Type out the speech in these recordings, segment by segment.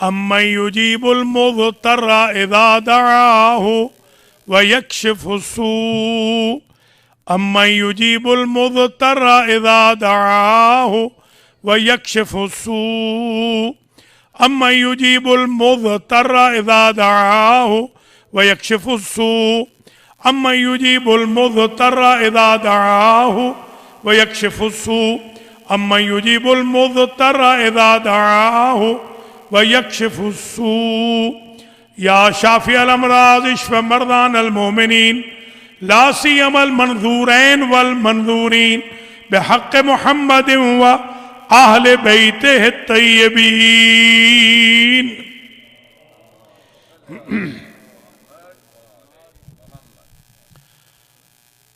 أَمَّنْ يُجِيبُ الْمُضْطَرَّ إِذَا دَعَاهُ وَيَكْشِفُ السُّوءَ أَمَّنْ يُجِيبُ الْمُضْطَرَّ إِذَا دَعَاهُ وَيَكْشِفُ السُّوءَ أَمَّنْ يُجِيبُ الْمُضْطَرَّ إِذَا دَعَاهُ وَيَكْشِفُ السُّوءَ أَمَّنْ يُجِيبُ الْمُضْطَرَّ إِذَا دَعَاهُ وَيَكْشِفُ السُّوءَ أَمَّنْ يُجِيبُ الْمُضْطَرَّ إِذَا دَعَاهُ وَيَكْشِفُ السُّوءَ يا شافي الأمراض اشف مرضانا المؤمنين لا سيما المنذورين والمنذورين بحق محمد وأهل بيته الطيبين.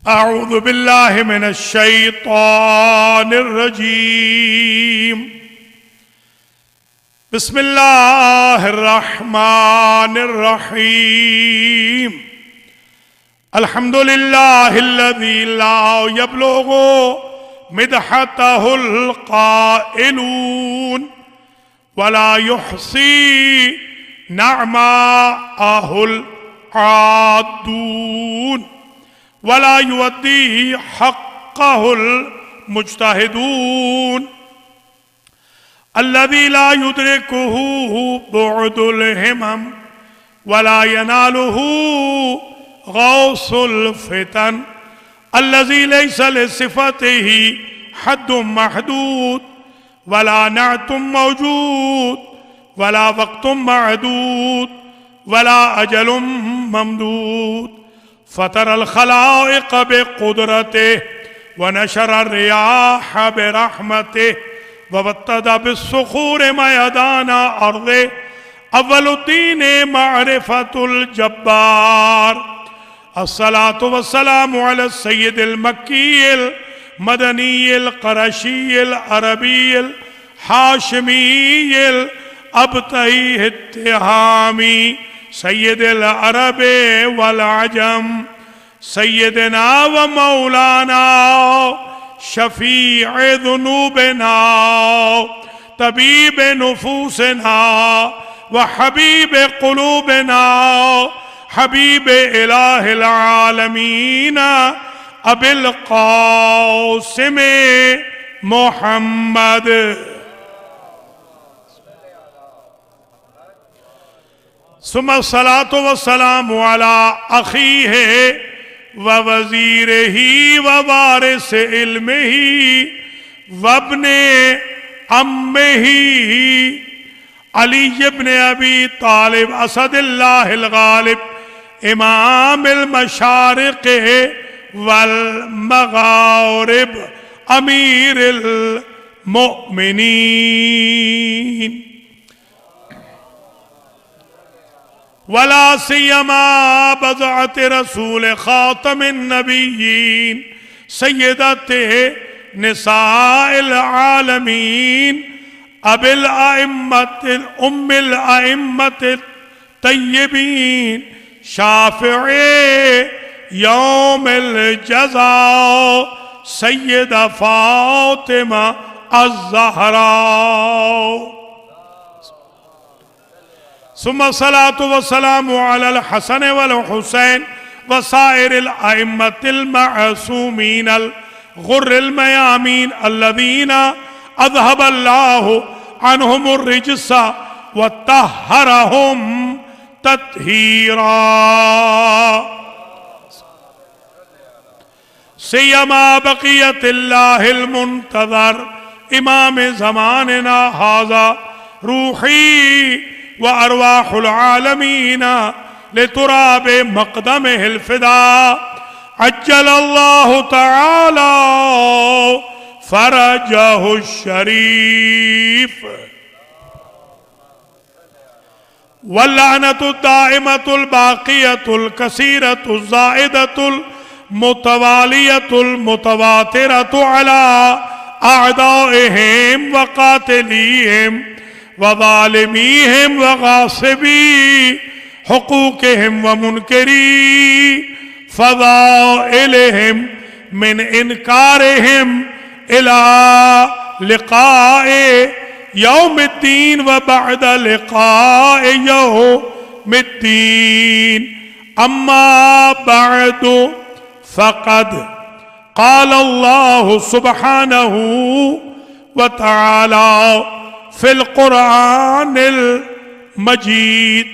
أعوذ بالله من الشيطان الرجيم. بسم الله الرحمن الرحيم. الحمد لله الذي لا يبلغ مدحته القائلون ولا يحصي نعماءه العادون ولا يؤدي حقه المجتهدون الذي لا يدركه بعد الهمم ولا يناله غوص الفتن الذي ليس لصفته حد محدود ولا نعت موجود ولا وقت معدود ولا أجل ممدود فطر الخلائق بقدرته ونشر الرياح برحمته وابتدى بالصخور ميدان أرضه أول الدين معرفة الجبار. الصلاة والسلام على السيد المكي المدني القرشي العربي الحاشمي الأبطحي التهامي سيد العرب والعجم سيدنا ومولانا شفيع ذنوبنا طبيب نفوسنا وحبيب قلوبنا حبيب إله العالمين أبي القاسم محمد ثم الصلاة والسلام على أخيه ووزيره ووارث علمه وابن عمه علي بن أبي طالب أسد الله الغالب إمام المشارق والمغارب أمير المؤمنين ولا سيما بضعة رسول خاتم النبيين سيدته نساء العالمين أبي الأئمة أم الأئمة الطيبين شافعي يوم الجزاء سيدة فاطمة الزهراء. ثم الصلاة والسلام على الحسن والحسين وسائر الأئمة المعصومين الغر الميامين الذين أذهب الله عنهم الرجس وطهرهم تطهيرا. سيما بقية الله المنتظر إمام زماننا هذا روحي وأرواح العالمين لتراب مقدمه الفداء عجل الله تعالى فرجه الشريف. واللعنة الدائمة الباقية الكثيرة الزائدة المتوالية المتواترة على أعدائهم وقاتليهم وظالميهم وغاصبي حقوقهم ومنكري فضائلهم من إنكارهم إلى لقاء یوم الدین و بعد لقاء یوم الدین اما بعد فقد قال اللہ سبحانہ وتعالی فی القرآن المجید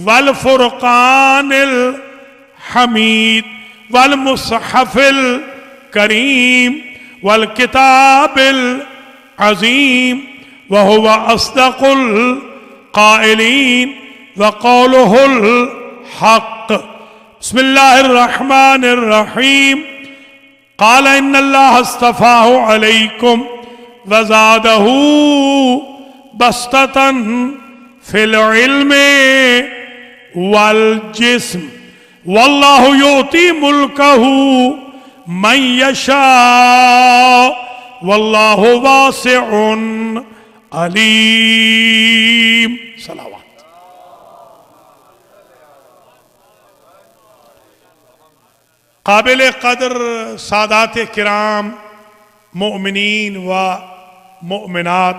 والفرقان الحمید والمصحف الكریم والکتاب العظیم وهو اصدق القائلین وقوله الحق بسم اللہ الرحمن الرحیم قال ان اللہ اصطفاہ علیکم وزادہ بسطة فی العلم والجسم واللہ یؤتی ملکہ من یشاء واللہ واسع علیم. صلوات. قابل قدر سادات کرام، مؤمنین و مؤمنات،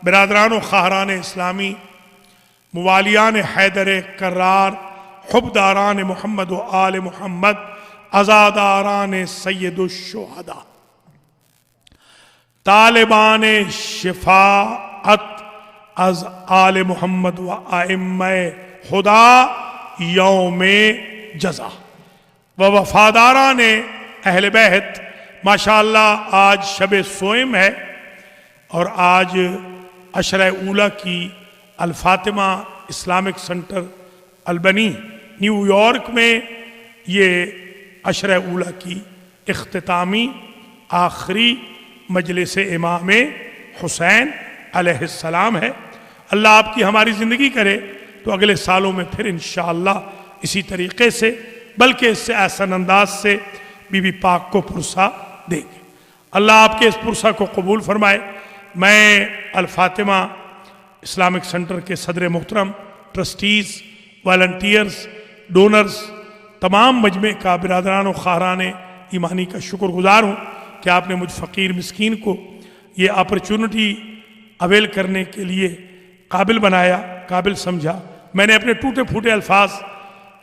برادران و خواہران اسلامی، موالیان حیدر کرار، حبداران محمد و آل محمد، عزاداران سید الشہداء، طالبان شفاعت از آل محمد و ائمہ خدا یوم جزا و وفاداران اہل بیت. ماشاءاللہ آج شب سوئم ہے اور آج عشرہ اولی کی الفاطمہ اسلامک سنٹر البنی نیو یارک میں یہ عشرہ اولی کی اختتامی آخری مجلس امام حسین علیہ السلام ہے. اللہ آپ کی ہماری زندگی کرے تو اگلے سالوں میں پھر انشاءاللہ اسی طریقے سے بلکہ اس سے احسن انداز سے بی بی پاک کو پرسہ دیں گے. اللہ آپ کے اس پرسہ کو قبول فرمائے. میں الفاطمہ اسلامک سنٹر کے صدر محترم، ٹرسٹیز، والنٹیئرز، ڈونرز، تمام مجمع کا، برادران و خواہران ایمانی کا شکر گزار ہوں کہ آپ نے مجھ فقیر مسکین کو یہ اپرچونٹی اویل کرنے کے لیے قابل بنایا، قابل سمجھا. میں نے اپنے ٹوٹے پھوٹے الفاظ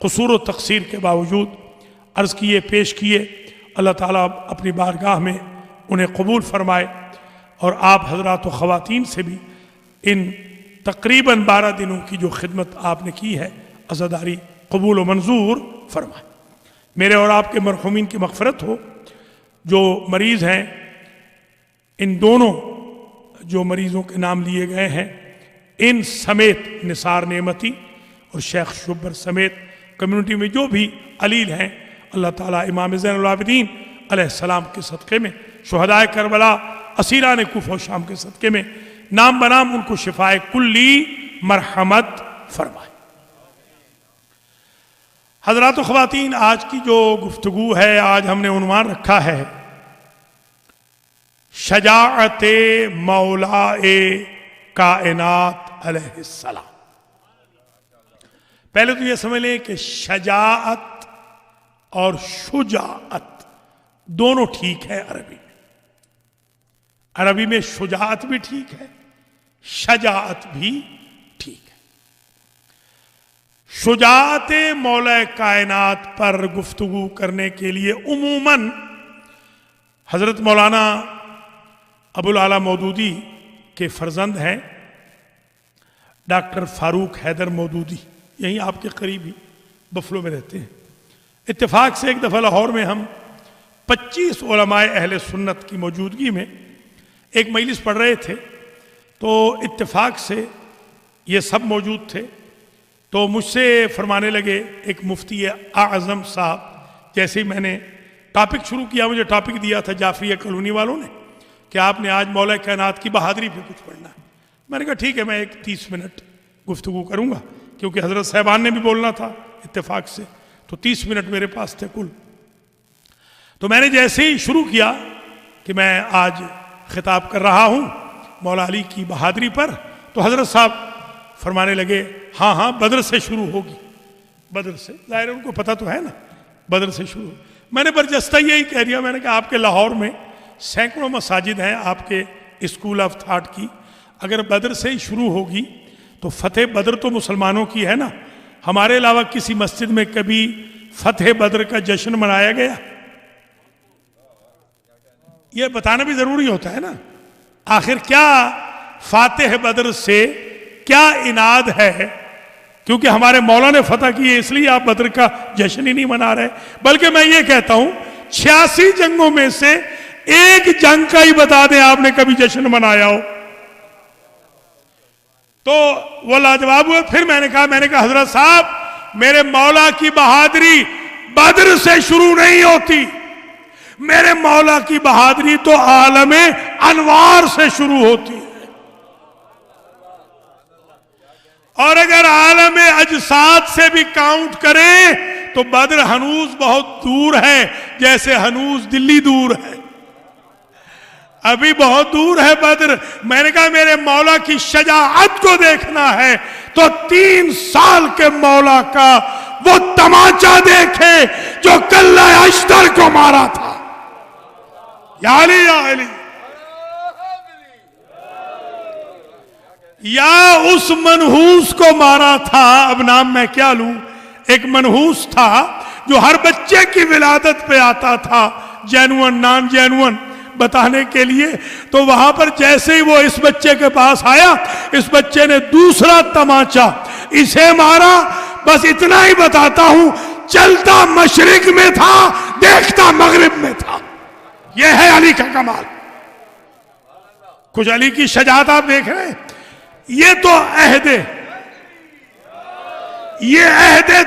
قصور و تقصیر کے باوجود عرض کیے، پیش کیے. اللہ تعالیٰ اپنی بارگاہ میں انہیں قبول فرمائے اور آپ حضرات و خواتین سے بھی ان تقریباً 12 دنوں کی جو خدمت آپ نے کی ہے عزاداری قبول و منظور فرمائے. میرے اور آپ کے مرحومین کی مغفرت ہو. جو مریض ہیں، ان دونوں جو مریضوں کے نام لیے گئے ہیں، ان سمیت نثار نعمتی اور شیخ شبر سمیت کمیونٹی میں جو بھی علیل ہیں، اللہ تعالیٰ امام زین العابدین علیہ السلام کے صدقے میں، شہدائے کربلا، اسیران کوفہ و شام کے صدقے میں نام بنام ان کو شفائے کلی مرحمت فرمائے. حضرات و خواتین، آج کی جو گفتگو ہے، آج ہم نے عنوان رکھا ہے شجاعت مولا کائنات علیہ السلام. پہلے تو یہ سمجھ لیں کہ شجاعت اور شجاعت دونوں ٹھیک ہے عربی میں. عربی میں شجاعت بھی ٹھیک ہے، شجاعت بھی ٹھیک ہے. شجاعت مولا کائنات پر گفتگو کرنے کے لیے عموماً حضرت مولانا ابوالعلا مودودی کے فرزند ہیں ڈاکٹر فاروق حیدر مودودی، یہیں آپ کے قریب ہی بفلو میں رہتے ہیں. اتفاق سے ایک دفعہ لاہور میں ہم 25 علماء اہل سنت کی موجودگی میں ایک مجلس پڑھ رہے تھے، تو اتفاق سے یہ سب موجود تھے. تو مجھ سے فرمانے لگے، ایک مفتی اعظم صاحب، جیسے ہی میں نے ٹاپک شروع کیا، مجھے ٹاپک دیا تھا جعفریہ کالونی والوں نے کہ آپ نے آج مولا کائنات کی بہادری پہ کچھ پڑھنا ہے. میں نے کہا ٹھیک ہے، میں ایک 30 منٹ گفتگو کروں گا، کیونکہ حضرت صاحبان نے بھی بولنا تھا اتفاق سے، تو 30 منٹ میرے پاس تھے کل. تو میں نے جیسے ہی شروع کیا کہ میں آج خطاب کر رہا ہوں مولا علی کی بہادری پر، تو حضرت صاحب فرمانے لگے ہاں ہاں بدر سے شروع ہوگی. بدر سے، ظاہر ان کو پتہ تو ہے نا، بدر سے شروع. میں نے برجستہ یہی کہہ دیا، میں نے کہا آپ کے لاہور میں سینکڑوں مساجد ہیں آپ کے اسکول آف تھاٹ کی، اگر بدر سے ہی شروع ہوگی تو فتح بدر تو مسلمانوں کی ہے نا. ہمارے علاوہ کسی مسجد میں کبھی فتح بدر کا جشن منایا گیا؟ یہ بتانا بھی ضروری ہوتا ہے نا. آخر کیا فاتح بدر سے کیا اناد ہے؟ کیونکہ ہمارے مولا نے فتح کی ہے اس لیے آپ بدر کا جشن ہی نہیں منا رہے. بلکہ میں یہ کہتا ہوں 86 جنگوں میں سے ایک جنگ کا ہی بتا دیں آپ نے کبھی جشن منایا ہو. تو وہ لاجواب ہوئے. پھر میں نے کہا حضرت صاحب میرے مولا کی بہادری بدر سے شروع نہیں ہوتی. میرے مولا کی بہادری تو عالم انوار سے شروع ہوتی ہے. اور اگر عالم اجساد سے بھی کاؤنٹ کریں تو بدر ہنوز بہت دور ہے، جیسے ہنوز دلی دور ہے. ابھی بہت دور ہے بدر. میں نے کہا میرے مولا کی شجاعت کو دیکھنا ہے تو 3 سال کے مولا کا وہ تماچا دیکھے جو کلہ اشتر کو مارا تھا. یا علی یا علی. یا اس منحوس کو مارا تھا. اب نام میں کیا لوں. ایک منحوس تھا جو ہر بچے کی ولادت پہ آتا تھا جینون نان جینون بتانے کے لیے. تو وہاں پر جیسے ہی وہ اس بچے کے پاس آیا اس بچے نے دوسرا تماچا اسے مارا. بس اتنا ہی بتاتا ہوں چلتا مشرق میں تھا دیکھتا مغرب میں تھا. یہ ہے علی کا کمال. کچھ علی کی شجاعت آپ دیکھ رہے ہیں. یہ تو عہد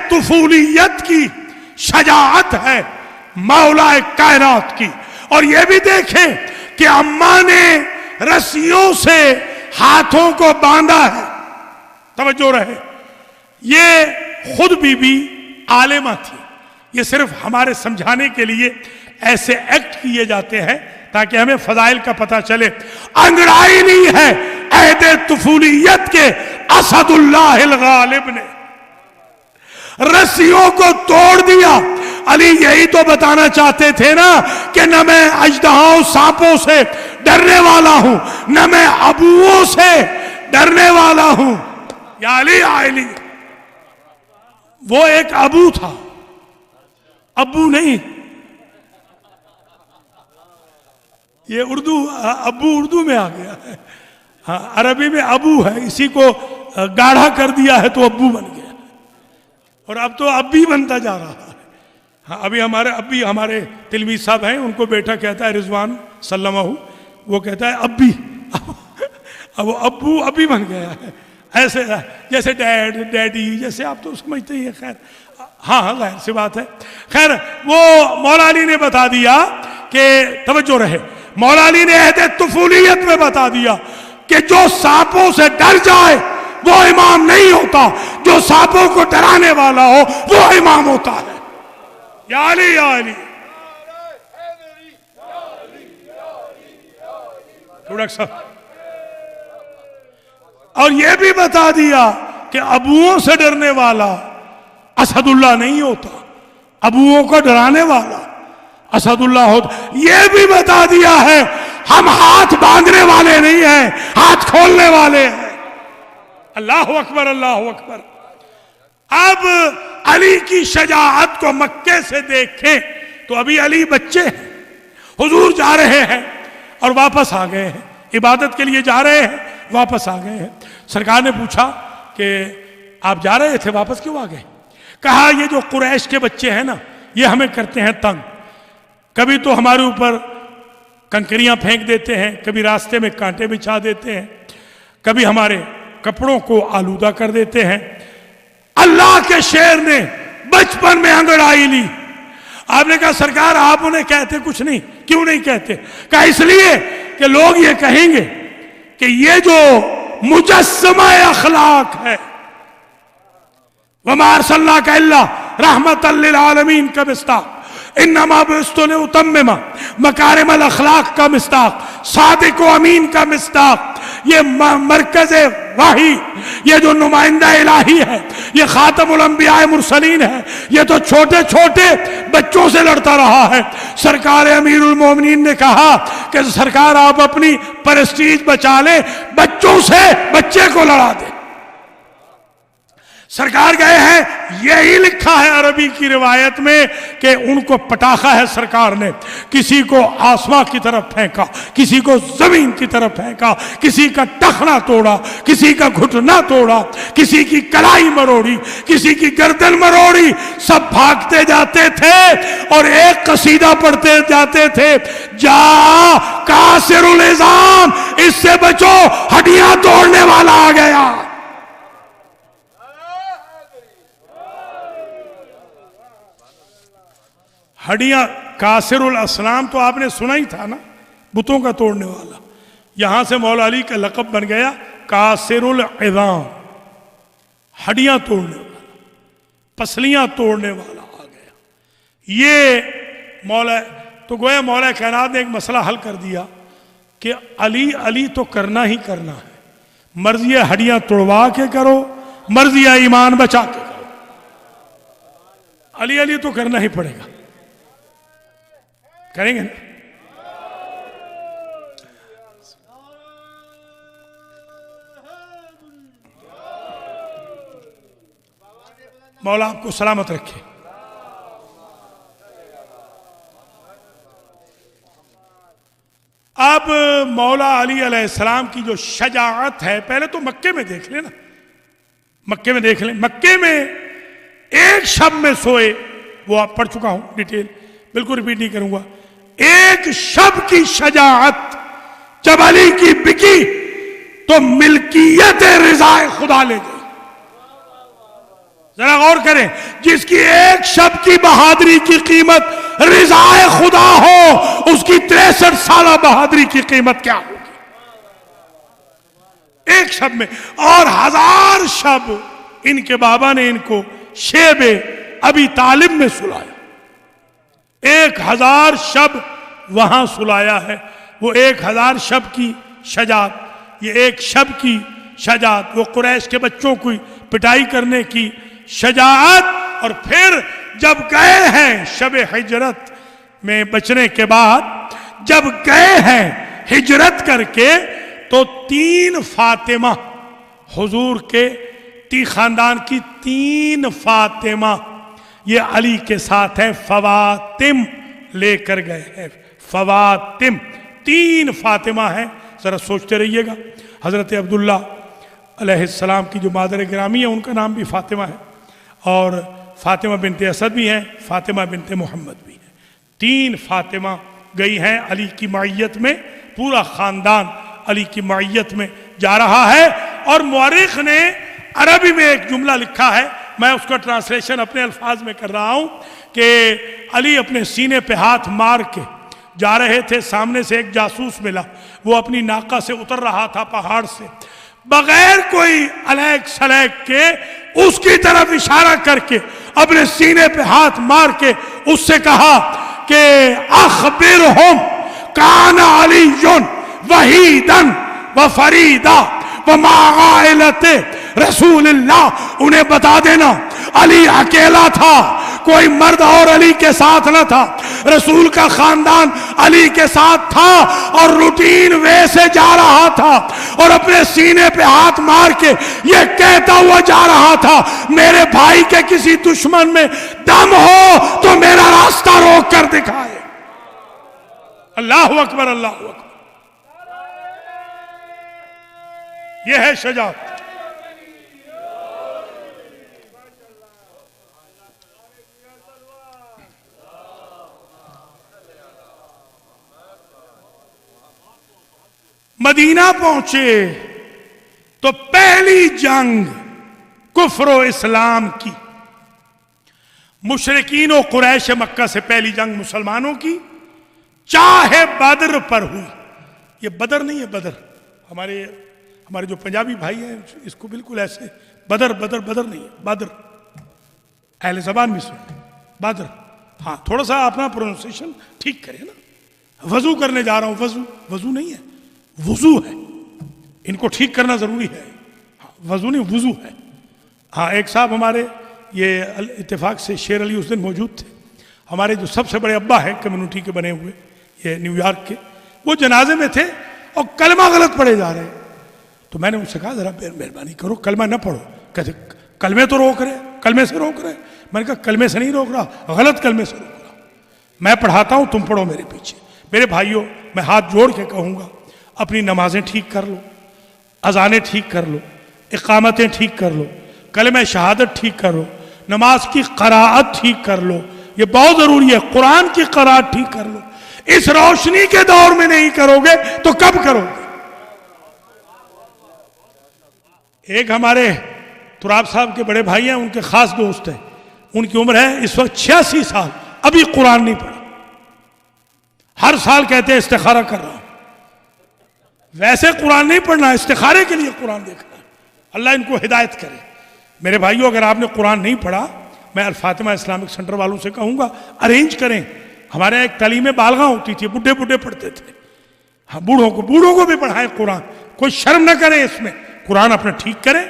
طفولیت کی شجاعت ہے مولا کائنات کی. اور یہ بھی دیکھیں کہ اماں نے رسیوں سے ہاتھوں کو باندھا ہے. توجہ رہے. یہ خود بی عالمہ تھی. یہ صرف ہمارے سمجھانے کے لیے ایسے ایکٹ کیے جاتے ہیں تاکہ ہمیں فضائل کا پتہ چلے. انگڑائی نہیں ہے عہد طفولیت کے اسد اللہ الغالب نے رسیوں کو توڑ دیا. علی یہی تو بتانا چاہتے تھے نا کہ نہ میں اژدہاؤں سانپوں سے ڈرنے والا ہوں نہ میں ابوؤں سے ڈرنے والا ہوں. یا علی یا علی. وہ ایک ابو تھا، ابو نہیں. یہ ابو اردو میں آ گیا ہے. ہاں عربی میں ابو ہے. اسی کو گاڑھا کر دیا ہے تو ابو بن گیا. اور اب تو ابی بنتا جا رہا ہے. ہاں ابھی ہمارے تلمیذ صاحب ہیں ان کو بیٹا کہتا ہے رضوان سلمہ، وہ کہتا ہے ابی. اب وہ ابو ابی بن گیا ہے. ایسے جیسے ڈیڈی جیسے آپ تو سمجھتے ہی ہیں. خیر ہاں ظاہر سی بات ہے. خیر وہ مولا علی نے بتا دیا کہ توجہ رہے. مولا علی نے عہد طفولیت میں بتا دیا کہ جو سانپوں سے ڈر جائے وہ امام نہیں ہوتا، جو سانپوں کو ڈرانے والا ہو وہ امام ہوتا ہے. یا علی یا علی. اور یہ بھی بتا دیا کہ ابوؤں سے ڈرنے والا اسد اللہ نہیں ہوتا، ابوؤں کو ڈرانے والا اسد اللہ ہوتا. یہ بھی بتا دیا ہے ہم ہاتھ باندھنے والے نہیں ہیں، ہاتھ کھولنے والے ہیں. اللہ اکبر اللہ اکبر. اب علی کی شجاعت کو مکے سے دیکھیں تو ابھی علی بچے ہیں. حضور جا رہے ہیں اور واپس آ گئے ہیں. عبادت کے لیے جا رہے ہیں واپس آ گئے ہیں. سرکار نے پوچھا کہ آپ جا رہے تھے واپس کیوں آ گئے؟ کہا یہ جو قریش کے بچے ہیں نا یہ ہمیں کرتے ہیں تنگ. کبھی تو ہمارے اوپر کنکریاں پھینک دیتے ہیں، کبھی راستے میں کانٹے بچھا دیتے ہیں، کبھی ہمارے کپڑوں کو آلودہ کر دیتے ہیں. اللہ کے شیر نے بچپن میں انگڑائی لی. آپ نے کہا سرکار آپ انہیں کہتے کچھ نہیں. کیوں نہیں کہتے؟ کہا اس لیے کہ لوگ یہ کہیں گے کہ یہ جو مجسمہ اخلاق ہے وَمَا أَرْسَلْنَاكَ إِلَّا رَحْمَةً لِلْعَالَمِينَ کا مصداق، انما بعثت لأتمم مکارم الاخلاق کا مصداق، صادق و امین کا مصداق، یہ مرکز وحی، یہ جو نمائندہ الہی ہے، یہ خاتم الانبیاء مرسلین ہے، یہ تو چھوٹے چھوٹے بچوں سے لڑتا رہا ہے. سرکار امیر المومنین نے کہا کہ سرکار آپ اپنی پرسٹیج بچا لیں، بچوں بچوں سے بچے کو لڑا دے. سرکار گئے ہیں، یہی لکھا ہے عربی کی روایت میں کہ ان کو پٹاخا ہے سرکار نے، کسی کو آسمان کی طرف پھینکا، کسی کو زمین کی طرف پھینکا، کسی کا ٹخنا توڑا، کسی کا گھٹنا توڑا، کسی کی کلائی مروڑی، کسی کی گردن مروڑی. سب بھاگتے جاتے تھے اور ایک قصیدہ پڑھتے جاتے تھے، جا کاسر العظام، اس سے بچو ہڈیاں توڑنے والا آ گیا. ہڈیاں، کاسر الاسلام تو آپ نے سنا ہی تھا نا، بتوں کا توڑنے والا. یہاں سے مولا علی کا لقب بن گیا کاسر العظام، ہڈیاں توڑنے والا، پسلیاں توڑنے والا آ گیا. یہ مولا، تو گویا مولا کائنات نے ایک مسئلہ حل کر دیا کہ علی علی تو کرنا ہی کرنا ہے، مرضی ہڈیاں توڑوا کے کرو، مرضی ایمان بچا کے کرو، علی علی تو کرنا ہی پڑے گا. کریں گے نا؟ مولا آپ کو سلامت رکھے. اب مولا علی علیہ السلام کی جو شجاعت ہے، پہلے تو مکے میں دیکھ لیں نا، مکے میں دیکھ لیں. مکے میں ایک شب میں سوئے، وہ آپ پڑھ چکا ہوں ڈیٹیل، بالکل ریپیٹ نہیں کروں گا. ایک شب کی شجاعت جب علی کی بکی تو ملکیت رضا خدا لے گئی. ذرا غور کریں، جس کی ایک شب کی بہادری کی قیمت رضا خدا ہو، اس کی 63 سالہ بہادری کی قیمت کیا ہوگی ایک شب میں. اور 1000 شب ان کے بابا نے ان کو شیب ابی طالب میں سلایا. 1000 شب وہاں سلایا ہے. وہ 1000 شب کی شجاعت، یہ ایک شب کی شجاعت، وہ قریش کے بچوں کو پٹائی کرنے کی شجاعت. اور پھر جب گئے ہیں شب ہجرت میں بچنے کے بعد، جب گئے ہیں ہجرت کر کے، تو 3 فاطمہ، حضور کے خاندان کی 3 فاطمہ یہ علی کے ساتھ ہیں، فواتم لے کر گئے ہیں. فواتم 3 فاطمہ ہیں. ذرا سوچتے رہیے گا. حضرت عبداللہ علیہ السلام کی جو مادر گرامی ہے، ان کا نام بھی فاطمہ ہے، اور فاطمہ بنت اسد بھی ہیں، فاطمہ بنت محمد بھی ہیں. 3 فاطمہ گئی ہیں علی کی معیت میں. پورا خاندان علی کی معیت میں جا رہا ہے. اور مورخ نے عربی میں ایک جملہ لکھا ہے، میں اس کا ٹرانسلیشن اپنے الفاظ میں کر رہا ہوں، کہ علی اپنے سینے پہ ہاتھ مار کے جا رہے تھے. سامنے سے ایک جاسوس ملا، وہ اپنی ناقہ سے اتر رہا تھا پہاڑ سے، بغیر کوئی الیک سلیک کے اس کی طرف اشارہ کر کے اپنے سینے پہ ہاتھ مار کے اس سے کہا کہ اخبرہم کان علی وحیدن وفریدا وما عائلت رسول اللہ، انہیں بتا دینا علی اکیلا تھا، کوئی مرد اور علی کے ساتھ نہ تھا، رسول کا خاندان علی کے ساتھ تھا، اور روٹین وے سے جا رہا تھا، اور اپنے سینے پہ ہاتھ مار کے یہ کہتا ہوا جا رہا تھا، میرے بھائی کے کسی دشمن میں دم ہو تو میرا راستہ روک کر دکھائے. اللہ اکبر، اللہ اکبر. یہ ہے شجاعت. مدینہ پہنچے تو پہلی جنگ کفر و اسلام کی، مشرکین و قریش مکہ سے پہلی جنگ مسلمانوں کی، چاہے بدر پر ہوئی. یہ بدر نہیں ہے، بدر ہمارے جو پنجابی بھائی ہیں اس کو بالکل ایسے بدر بدر بدر نہیں ہے، بدر اہل زبان بھی سن بدر. ہاں تھوڑا سا اپنا پروننسیشن ٹھیک کرے نا. وضو کرنے جا رہا ہوں، وضو نہیں ہے، وضو ہے. ان کو ٹھیک کرنا ضروری ہے. وضو نہیں، وضو ہے. ہاں ایک صاحب ہمارے یہ اتفاق سے شیر علی اس دن موجود تھے، ہمارے جو سب سے بڑے ابا ہیں کمیونٹی کے بنے ہوئے یہ نیو یارک کے، وہ جنازے میں تھے اور کلمہ غلط پڑھے جا رہے ہیں. تو میں نے ان سے کہا ذرا مہربانی کرو کلمہ نہ پڑھو. کہتے کلمے تو روک رہے, کلمے سے روک رہے. میں نے کہا کلمے سے نہیں روک رہا, غلط کلمے سے روک رہا. میں پڑھاتا ہوں, تم پڑھو میرے پیچھے. میرے بھائیوں, میں ہاتھ جوڑ کے کہوں گا, اپنی نمازیں ٹھیک کر لو, اذانیں ٹھیک کر لو, اقامتیں ٹھیک کر لو, کلمہ شہادت ٹھیک کر لو, نماز کی قراءت ٹھیک کر لو. یہ بہت ضروری ہے. قرآن کی قراءت ٹھیک کر لو. اس روشنی کے دور میں نہیں کرو گے تو کب کرو گے؟ ایک ہمارے تراب صاحب کے بڑے بھائی ہیں, ان کے خاص دوست ہیں, ان کی عمر ہے اس وقت 86 سال, ابھی قرآن نہیں پڑھا. ہر سال کہتے ہیں استخارہ کر رہا ہوں. ویسے قرآن نہیں پڑھنا, استخارے کے لیے قرآن دیکھنا ہے. اللہ ان کو ہدایت کرے. میرے بھائیوں, اگر آپ نے قرآن نہیں پڑھا, میں الفاطمہ اسلامک سینٹر والوں سے کہوں گا ارینج کریں. ہمارے ایک تعلیم بالغاہ ہوتی تھی, بڈھے بڈھے پڑھتے تھے. ہاں, بوڑھوں کو بھی پڑھائیں قرآن. کوئی شرم نہ کریں اس میں. قرآن اپنا ٹھیک کریں,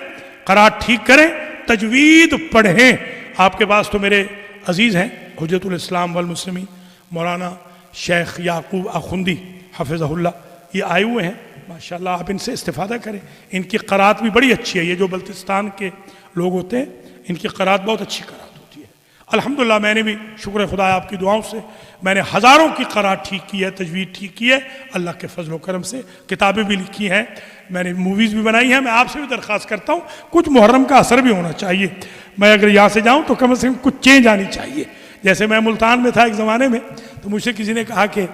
قرات ٹھیک کریں, تجوید پڑھیں. آپ کے پاس تو میرے عزیز ہیں حجت الاسلام والمسلمین مولانا شیخ یعقوب آخوندی حفظہ اللہ, یہ آئے ہوئے ہیں ماشاءاللہ. آپ ان سے استفادہ کریں. ان کی قرات بھی بڑی اچھی ہے. یہ جو بلتستان کے لوگ ہوتے ہیں, ان کی قرات بہت اچھی قرات ہوتی ہے الحمدللہ. میں نے بھی شکر خدا آپ کی دعاؤں سے میں نے ہزاروں کی قرات ٹھیک کی ہے, تجوید ٹھیک کی ہے اللہ کے فضل و کرم سے. کتابیں بھی لکھی ہیں, میں نے موویز بھی بنائی ہیں. میں آپ سے بھی درخواست کرتا ہوں کچھ محرم کا اثر بھی ہونا چاہیے. میں اگر یہاں سے جاؤں تو کم از کم کچھ چینج آنی چاہیے. جیسے میں ملتان میں تھا ایک زمانے میں, تو مجھ سے کسی نے کہا کہ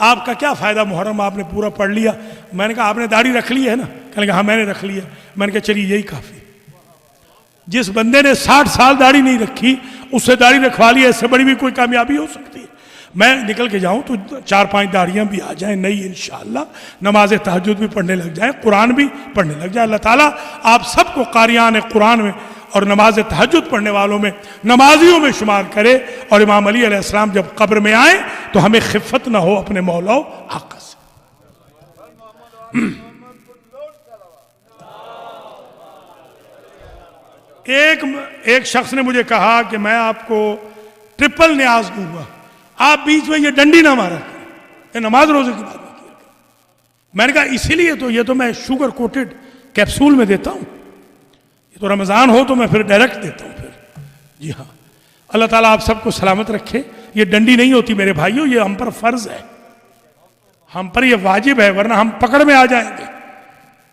آپ کا کیا فائدہ, محرم آپ نے پورا پڑھ لیا. میں نے کہا آپ نے داڑھی رکھ لی ہے نا؟ کہنے لگا ہاں میں نے رکھ لی ہے. میں نے کہا چلیے یہی کافی. جس بندے نے 60 سال داڑھی نہیں رکھی, اس سے داڑھی رکھوا لی, اس سے بڑی بھی کوئی کامیابی ہو سکتی ہے؟ میں نکل کے جاؤں تو 4-5 داڑیاں بھی آ جائیں نئی انشاءاللہ, نماز تہجد بھی پڑھنے لگ جائیں, قرآن بھی پڑھنے لگ جائیں. اللہ تعالیٰ آپ سب کو قاریان قرآن میں اور نماز تہجد پڑھنے والوں میں, نمازیوں میں شمار کرے. اور امام علی علیہ السلام جب قبر میں آئیں تو ہمیں خفت نہ ہو اپنے مولا و آقا سے. ایک شخص نے مجھے کہا کہ میں آپ کو ٹرپل نیاز دوں گا, آپ بیچ میں یہ ڈنڈی نہ مارا کریں, یہ نماز روزے کی بات نہیں کیا. میں نے کہا اسی لیے تو یہ تو میں شوگر کوٹڈ کیپسول میں دیتا ہوں, یہ تو رمضان ہو تو میں پھر ڈائریکٹ دیتا ہوں پھر. جی ہاں, اللہ تعالیٰ آپ سب کو سلامت رکھے. یہ ڈنڈی نہیں ہوتی میرے بھائیوں, یہ ہم پر فرض ہے, ہم پر یہ واجب ہے, ورنہ ہم پکڑ میں آ جائیں گے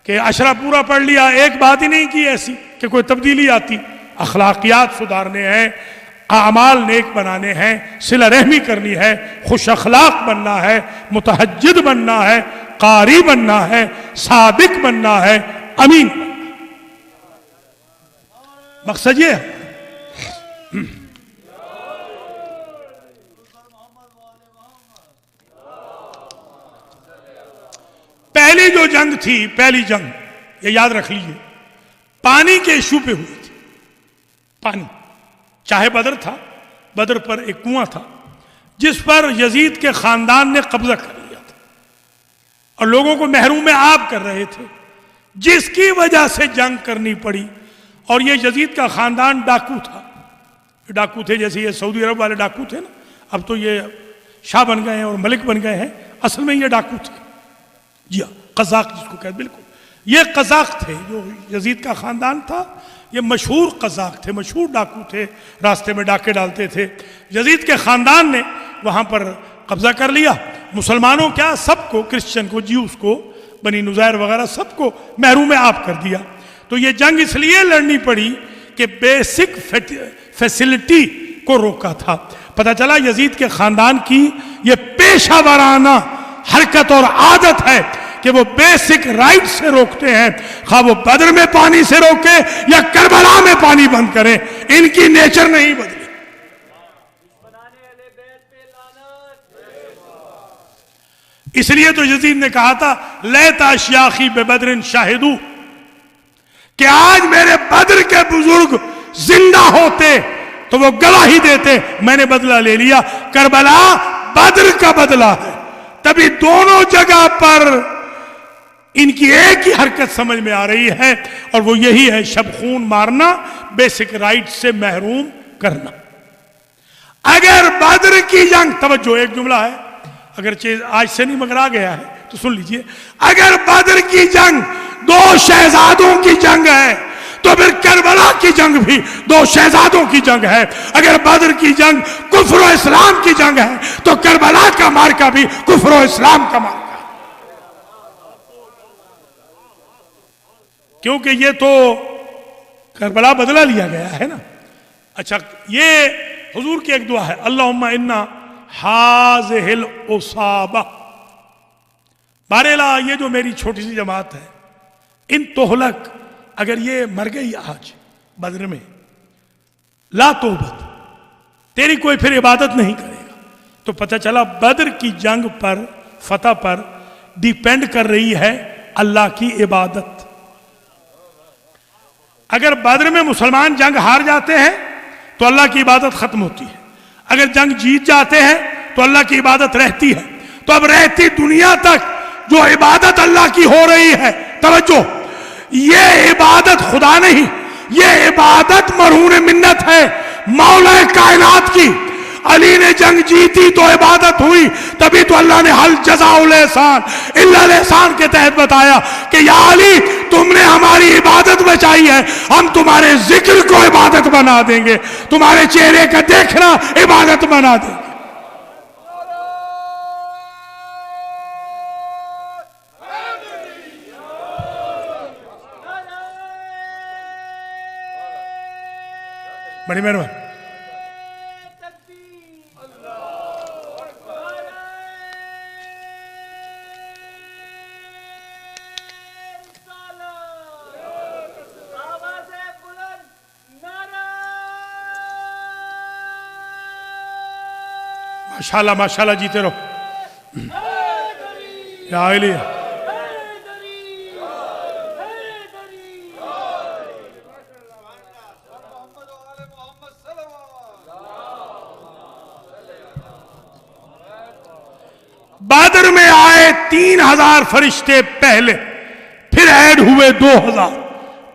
کہ عشرہ پورا پڑھ لیا, ایک بات ہی نہیں کی ایسی کہ کوئی تبدیلی آتی. اخلاقیات سدھارنے ہیں, اعمال نیک بنانے ہیں, صلہ رحمی کرنی ہے, خوش اخلاق بننا ہے, متہجد بننا ہے, قاری بننا ہے, صادق بننا ہے, امین بننا ہے. مقصد یہ ہے. پہلی جو جنگ تھی, پہلی جنگ یہ یاد رکھ لیجئے, پانی کے ایشو پہ ہوئی تھی. پانی, چاہے بدر تھا, بدر پر ایک کنواں تھا جس پر یزید کے خاندان نے قبضہ کر لیا تھا اور لوگوں کو محروم آب کر رہے تھے, جس کی وجہ سے جنگ کرنی پڑی. اور یہ یزید کا خاندان ڈاکو تھا. ڈاکو تھے جیسے یہ سعودی عرب والے ڈاکو تھے نا, اب تو یہ شاہ بن گئے ہیں اور ملک بن گئے ہیں, اصل میں یہ ڈاکو تھے. جی ہاں, قزاق جس کو کہتے, بالکل یہ قزاق تھے. جو یزید کا خاندان تھا یہ مشہور قزاق تھے, مشہور ڈاکو تھے, راستے میں ڈاکے ڈالتے تھے. یزید کے خاندان نے وہاں پر قبضہ کر لیا. مسلمانوں کیا, سب کو, کرسچن کو, جیوز کو, بنی نظیر وغیرہ سب کو محروم آب کر دیا. تو یہ جنگ اس لیے لڑنی پڑی کہ بیسک فیسلٹی کو روکا تھا. پتہ چلا یزید کے خاندان کی یہ پیشہ ورانہ حرکت اور عادت ہے کہ وہ بیسک رائٹ سے روکتے ہیں, خواہ وہ بدر میں پانی سے روکے یا کربلا میں پانی بند کریں, ان کی نیچر نہیں بدلی. اس لیے تو یزید نے کہا تھا لیتا شیاخی بے بدر شاہدو, کہ آج میرے بدر کے بزرگ زندہ ہوتے تو وہ گواہی دیتے میں نے بدلہ لے لیا. کربلا بدر کا بدلہ ہے. تبھی دونوں جگہ پر ان کی ایک ہی حرکت سمجھ میں آ رہی ہے, اور وہ یہی ہے شب خون مارنا, بیسک رائٹ سے محروم کرنا. اگر بدر کی جنگ, توجہ ایک جملہ ہے, اگرچہ آج سے نہیں مگر آ گیا ہے تو سن لیجئے, اگر بدر کی جنگ دو شہزادوں کی جنگ ہے تو پھر کربلا کی جنگ بھی دو شہزادوں کی جنگ ہے. اگر بدر کی جنگ کفر و اسلام کی جنگ ہے تو کربلا کا مارکا بھی کفر و اسلام کا مارکا، کیونکہ یہ تو کربلا بدلہ لیا گیا ہے نا. اچھا، یہ حضور کی ایک دعا ہے، اللہم انا ہذہ العصابہ، بارہلا یہ جو میری چھوٹی سی جماعت ہے، ان تہلک، اگر یہ مر گئی آج بدر میں، لا توبت، تیری کوئی پھر عبادت نہیں کرے گا. تو پتہ چلا بدر کی جنگ پر، فتح پر ڈیپینڈ کر رہی ہے اللہ کی عبادت. اگر بدر میں مسلمان جنگ ہار جاتے ہیں تو اللہ کی عبادت ختم ہوتی ہے، اگر جنگ جیت جاتے ہیں تو اللہ کی عبادت رہتی ہے. تو اب رہتی دنیا تک جو عبادت اللہ کی ہو رہی ہے، توجہ، یہ عبادت خدا نہیں، یہ عبادت مرہون منت ہے مولا کائنات کی. علی نے جنگ جیتی تو عبادت ہوئی، تبھی تو اللہ نے حل جزاء الاحسان الا الاحسان کے تحت بتایا کہ یا علی تم نے ہماری عبادت بچائی ہے، ہم تمہارے ذکر کو عبادت بنا دیں گے، تمہارے چہرے کا دیکھنا عبادت بنا دیں گے. بڑی مہربانی. ماشاءاللہ ماشاءاللہ، جیتے رہو یا علی. بدر میں آئے 3000 فرشتے پہلے، پھر ایڈ ہوئے 2000،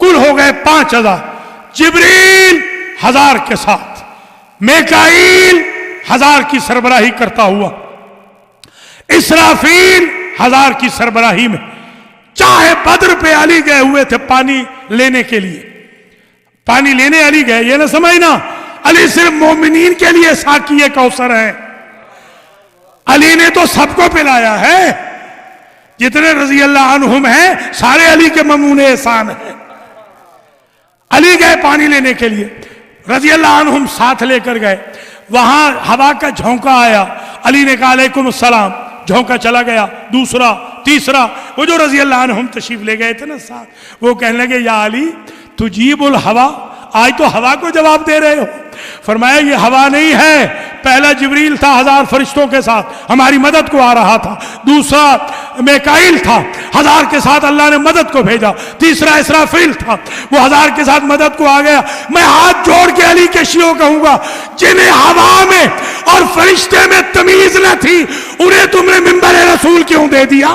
کل ہو گئے 5000. جبریل 1000 کے ساتھ، میکائیل 1000 کی سربراہی کرتا ہوا، اسرافیل 1000 کی سربراہی میں. چاہے بدر پہ علی گئے ہوئے تھے پانی لینے کے لیے، پانی لینے علی گئے، یہ نہ سمجھنا علی صرف مومنین کے لیے ساقی کوثر ہے. علی نے تو سب کو پلایا ہے، جتنے رضی اللہ عنہم ہیں سارے علی کے ممنون احسان ہیں. علی گئے پانی لینے کے لیے، رضی اللہ عنہم ساتھ لے کر گئے. وہاں ہوا کا جھونکا آیا، علی نے کہا علیکم السلام، جھونکا چلا گیا. دوسرا، تیسرا، وہ جو رضی اللہ عنہم تشریف لے گئے تھے نا ساتھ، وہ کہنے لگے یا علی تجیب الہوا، آج تو ہوا کو جواب دے رہے ہو. فرمایا یہ ہوا نہیں ہے، پہلا جبریل تھا 1000 فرشتوں کے ساتھ ہماری مدد کو آ رہا تھا، دوسرا میکائیل تھا 1000 کے ساتھ اللہ نے مدد کو بھیجا، تیسرا اسرافیل تھا وہ 1000 کے ساتھ مدد کو آ گیا. میں ہاتھ جوڑ کے علی کے شیعوں کہوں گا، جنہیں ہوا میں اور فرشتے میں تمیز نہ تھی انہیں تم نے منبر رسول کیوں دے دیا؟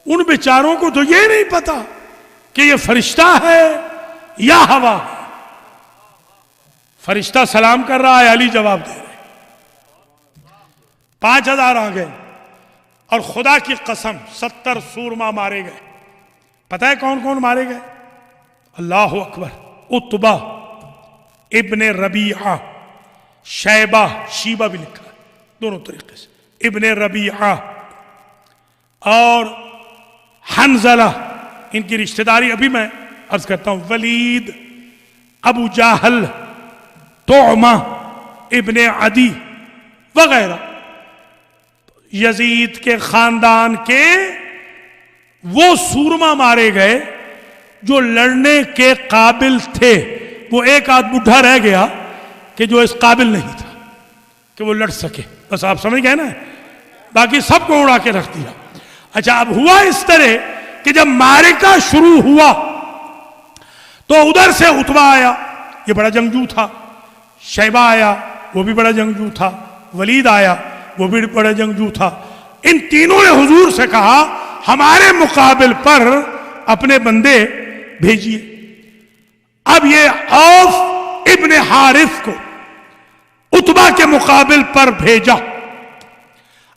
ان بیچاروں کو تو یہ نہیں پتا کہ یہ فرشتہ ہے یا ہوا ہے. فرشتہ سلام کر رہا ہے، علی جواب دے رہے. 5000 آ گئے اور خدا کی قسم 70 سورما مارے گئے. پتہ ہے کون کون مارے گئے؟ اللہ اکبر. عتبہ ابن ربیعہ، شیبہ، شیبہ بھی لکھا ہے دونوں طریقے سے، ابن ربیعہ اور حنزلہ، ان کی رشتہ داری ابھی میں عرض کرتا ہوں، ولید، ابو جہل، طعمہ ابن عدی وغیرہ. یزید کے خاندان کے وہ سورما مارے گئے جو لڑنے کے قابل تھے. وہ ایک آدھ بڈھا رہ گیا کہ جو اس قابل نہیں تھا کہ وہ لڑ سکے، بس آپ سمجھ گئے نا، باقی سب کو اڑا کے رکھ دیا. اچھا، اب ہوا اس طرح کہ جب معرکہ شروع ہوا تو ادھر سے عتبہ آیا، یہ بڑا جنگجو تھا، شیبہ آیا، وہ بھی بڑا جنگجو تھا، ولید آیا، وہ بھی بڑا جنگجو تھا. ان تینوں نے حضور سے کہا ہمارے مقابل پر اپنے بندے بھیجیے. اب یہ عوف ابن حارث کو عتبہ کے مقابل پر بھیجا.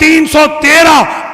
313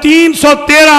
313